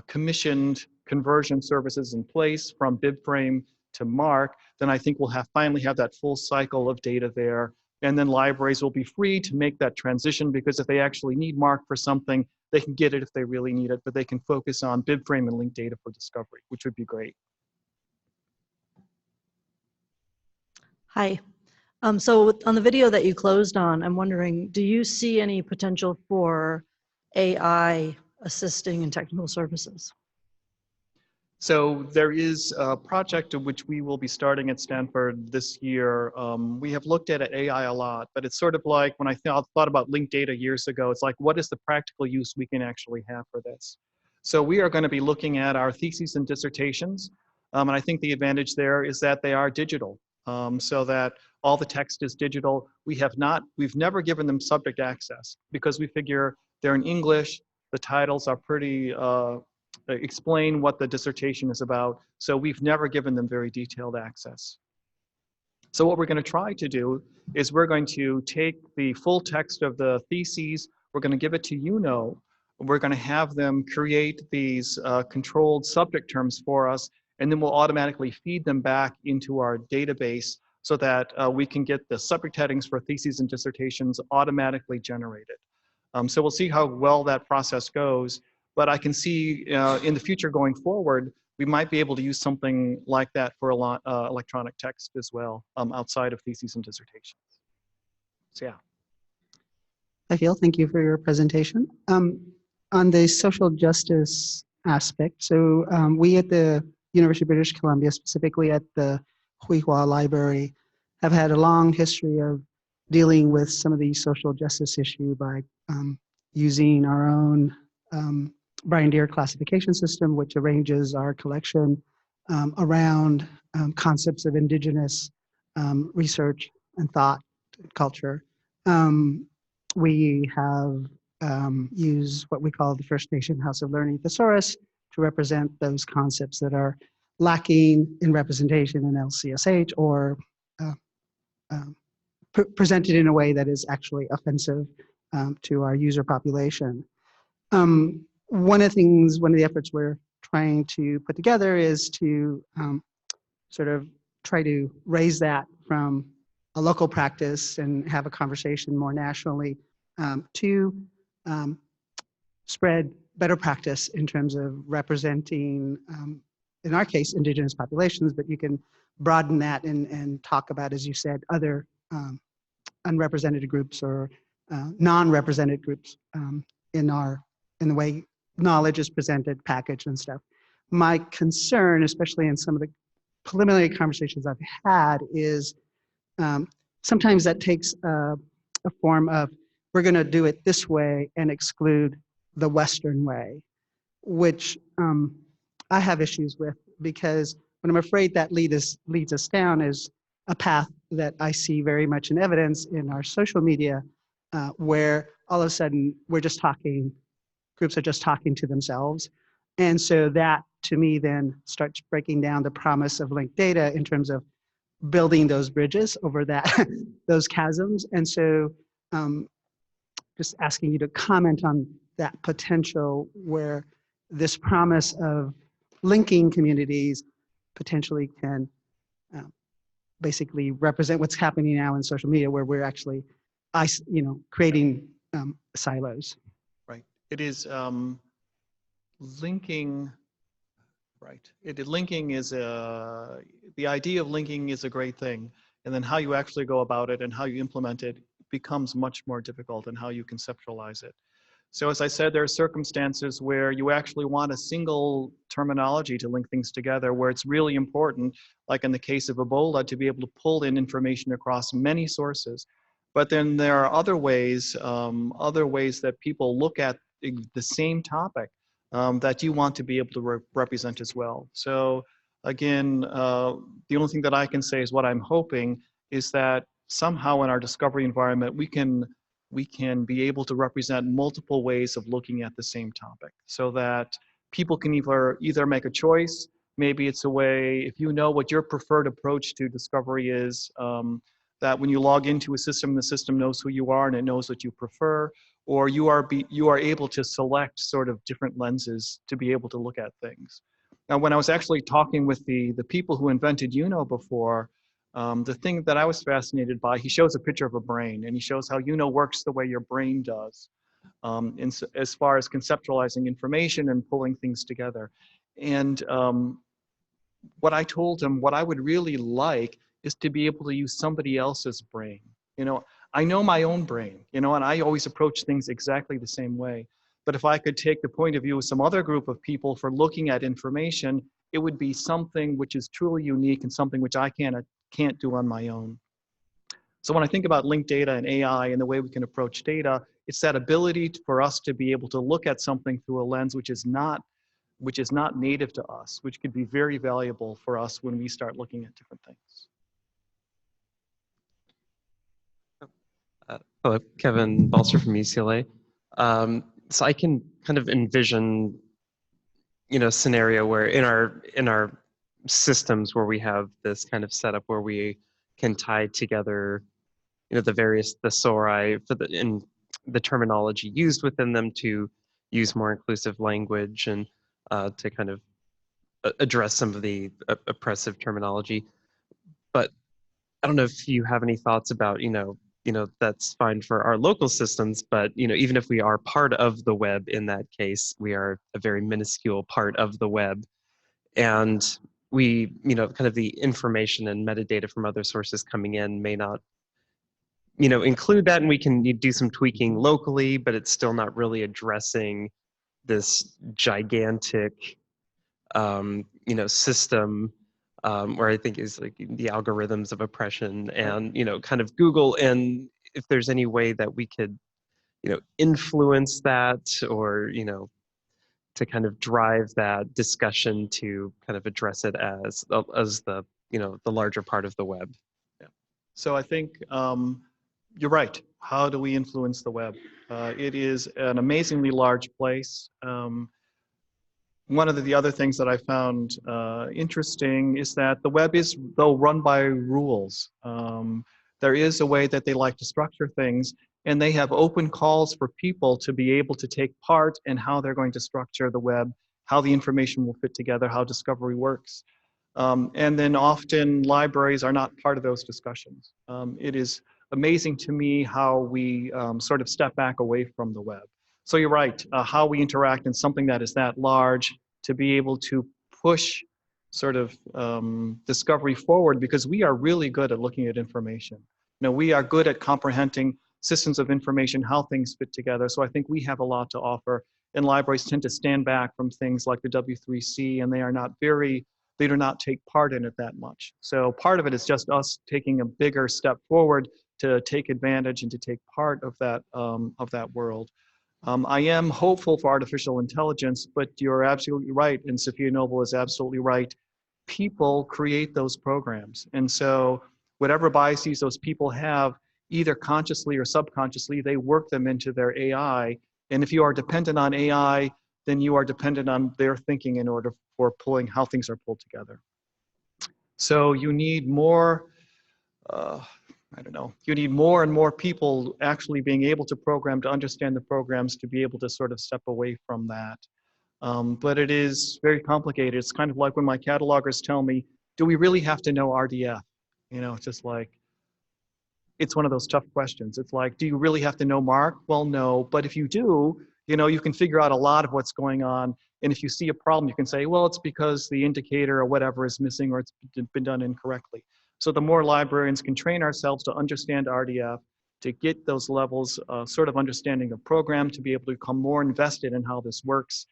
commissioned conversion services in place from BibFrame to MARC, then I think we'll finally have that full cycle of data there. And then libraries will be free to make that transition, because if they actually need MARC for something, they can get it if they really need it, but they can focus on BibFrame and linked data for discovery, which would be great. Hi. So on the video that you closed on, I'm wondering, do you see any potential for AI assisting in technical services? So there is a project of which we will be starting at Stanford this year. We have looked at AI a lot, but it's sort of like when I thought about linked data years ago, it's like, what is the practical use we can actually have for this? So we are going to be looking at our theses and dissertations. And I think the advantage there is that they are digital, so that all the text is digital. We've never given them subject access, because we figure they're in English. The titles are pretty, explain what the dissertation is about. So we've never given them very detailed access. So what we're going to try to do is we're going to take the full text of the theses, we're going to give it to we're going to have them create these controlled subject terms for us, and then we'll automatically feed them back into our database so that we can get the subject headings for theses and dissertations automatically generated. So we'll see how well that process goes. But I can see in the future going forward, we might be able to use something like that for electronic text as well, outside of theses and dissertations. So yeah. Hi, Phil. Thank you for your presentation. On the social justice aspect, so we at the University of British Columbia, specifically at the HighWire Library, have had a long history of dealing with some of the social justice issue by using our own Brian Deere classification system, which arranges our collection around concepts of indigenous research and thought, culture. We have used what we call the First Nation House of Learning Thesaurus to represent those concepts that are lacking in representation in LCSH, or presented in a way that is actually offensive to our user population. One of the efforts we're trying to put together is to sort of try to raise that from a local practice and have a conversation more nationally to spread better practice in terms of representing, in our case, indigenous populations, but you can broaden that and talk about, as you said, other unrepresented groups or non-represented groups in the way knowledge is presented, packaged, and stuff. My concern, especially in some of the preliminary conversations I've had, is sometimes that takes a form of, we're going to do it this way and exclude the Western way, which I have issues with, because what I'm afraid that leads us down is a path that I see very much in evidence in our social media, where all of a sudden groups are just talking to themselves. And so that, to me, then starts breaking down the promise of linked data in terms of building those bridges over those chasms. And so just asking you to comment on that potential where this promise of linking communities potentially can basically represent what's happening now in social media, where we're actually creating silos. Right. It is linking. Right. Linking is the idea of linking is a great thing, and then how you actually go about it and how you implement it becomes much more difficult, and how you conceptualize it. So as I said, there are circumstances where you actually want a single terminology to link things together, where it's really important, like in the case of Ebola, to be able to pull in information across many sources. But then there are other ways that people look at the same topic that you want to be able to represent as well. So again, the only thing that I can say is what I'm hoping is that somehow in our discovery environment, we can be able to represent multiple ways of looking at the same topic, so that people can either make a choice. Maybe it's a way, if you know what your preferred approach to discovery is, that when you log into a system, the system knows who you are and it knows what you prefer, or you are able to select sort of different lenses to be able to look at things. Now, when I was actually talking with the people who invented UNO before, the thing that I was fascinated by, he shows a picture of a brain, and he shows how UNO works the way your brain does, as far as conceptualizing information and pulling things together. And what I told him, what I would really like is to be able to use somebody else's brain. You know, I know my own brain, you know, and I always approach things exactly the same way. But if I could take the point of view of some other group of people for looking at information, it would be something which is truly unique and something which I can't do on my own. So when I think about linked data and AI and the way we can approach data, it's that ability for us to be able to look at something through a lens which is not native to us, which could be very valuable for us when we start looking at different things. Hello, Kevin Balser from UCLA. So I can kind of envision, scenario where in our systems where we have this kind of setup where we can tie together, the SORI in the terminology used within them to use more inclusive language and to kind of address some of the oppressive terminology. But I don't know if you have any thoughts about, that's fine for our local systems, but, even if we are part of the web in that case, we are a very minuscule part of the web. And we, kind of the information and metadata from other sources coming in may not, include that, and we can do some tweaking locally, but it's still not really addressing this gigantic, system where I think is like the algorithms of oppression and, kind of Google. And if there's any way that we could, influence that or, to kind of drive that discussion to kind of address it as the, the larger part of the web. Yeah. So I think you're right. How do we influence the web? It is an amazingly large place. One of the other things that I found interesting is that the web is, though, run by rules. There is a way that they like to structure things, and they have open calls for people to be able to take part in how they're going to structure the web, how the information will fit together, how discovery works. And then often libraries are not part of those discussions. It is amazing to me how we sort of step back away from the web. So you're right, how we interact in something that is that large to be able to push sort of discovery forward, because we are really good at looking at information. We are good at comprehending systems of information, how things fit together. So I think we have a lot to offer, and libraries tend to stand back from things like the W3C, and they do not take part in it that much. So part of it is just us taking a bigger step forward to take advantage and to take part of that world. I am hopeful for artificial intelligence, but you're absolutely right, and Sophia Noble is absolutely right. People create those programs, and so whatever biases those people have, either consciously or subconsciously, they work them into their AI. And if you are dependent on AI, then you are dependent on their thinking in order for pulling how things are pulled together. So you need more, you need more and more people actually being able to program, to understand the programs, to be able to sort of step away from that. But it is very complicated. It's kind of like when my catalogers tell me, do we really have to know RDF? It's just like, it's one of those tough questions. It's like, do you really have to know MARC? Well, no, but if you do, you can figure out a lot of what's going on. And if you see a problem, you can say, well, it's because the indicator or whatever is missing, or it's been done incorrectly. So the more librarians can train ourselves to understand RDF, to get those levels, sort of understanding of program, to be able to become more invested in how this works,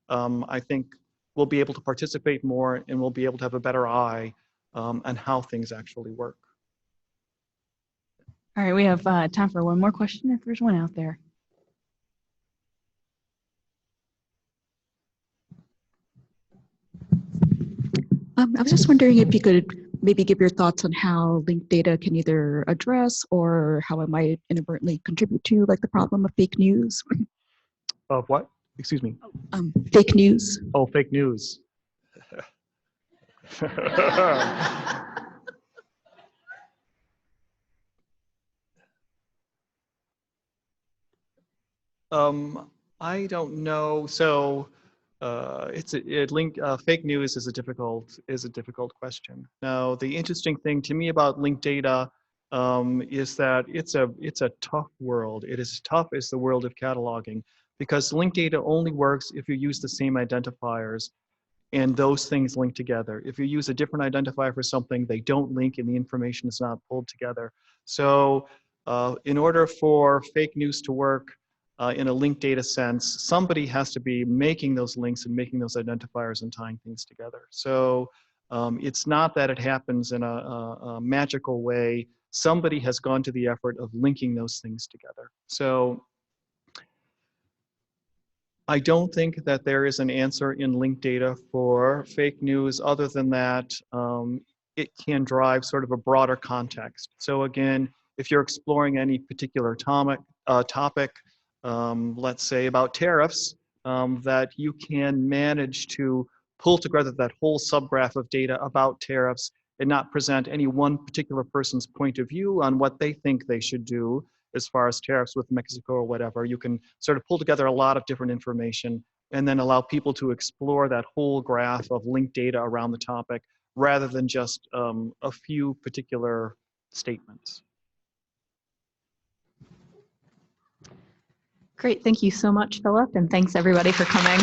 I think we'll be able to participate more and we'll be able to have a better eye on how things actually work. All right, we have time for one more question if there's one out there. I was just wondering if you could maybe give your thoughts on how linked data can either address or how it might inadvertently contribute to like the problem of fake news. Of what? Excuse me. Fake news. Oh, fake news. I don't know. So fake news is a difficult question. Now, the interesting thing to me about linked data is that it's a tough world. It is as tough as the world of cataloging, because linked data only works if you use the same identifiers and those things link together. If you use a different identifier for something, they don't link and the information is not pulled together. So in order for fake news to work in a linked data sense, somebody has to be making those links and making those identifiers and tying things together. So it's not that it happens in a magical way. Somebody has gone to the effort of linking those things together. So I don't think that there is an answer in linked data for fake news other than that it can drive sort of a broader context. So again, if you're exploring any particular topic, let's say about tariffs, that you can manage to pull together that whole subgraph of data about tariffs and not present any one particular person's point of view on what they think they should do as far as tariffs with Mexico or whatever. You can sort of pull together a lot of different information and then allow people to explore that whole graph of linked data around the topic rather than just a few particular statements. Great, thank you so much, Philip, and thanks everybody for coming.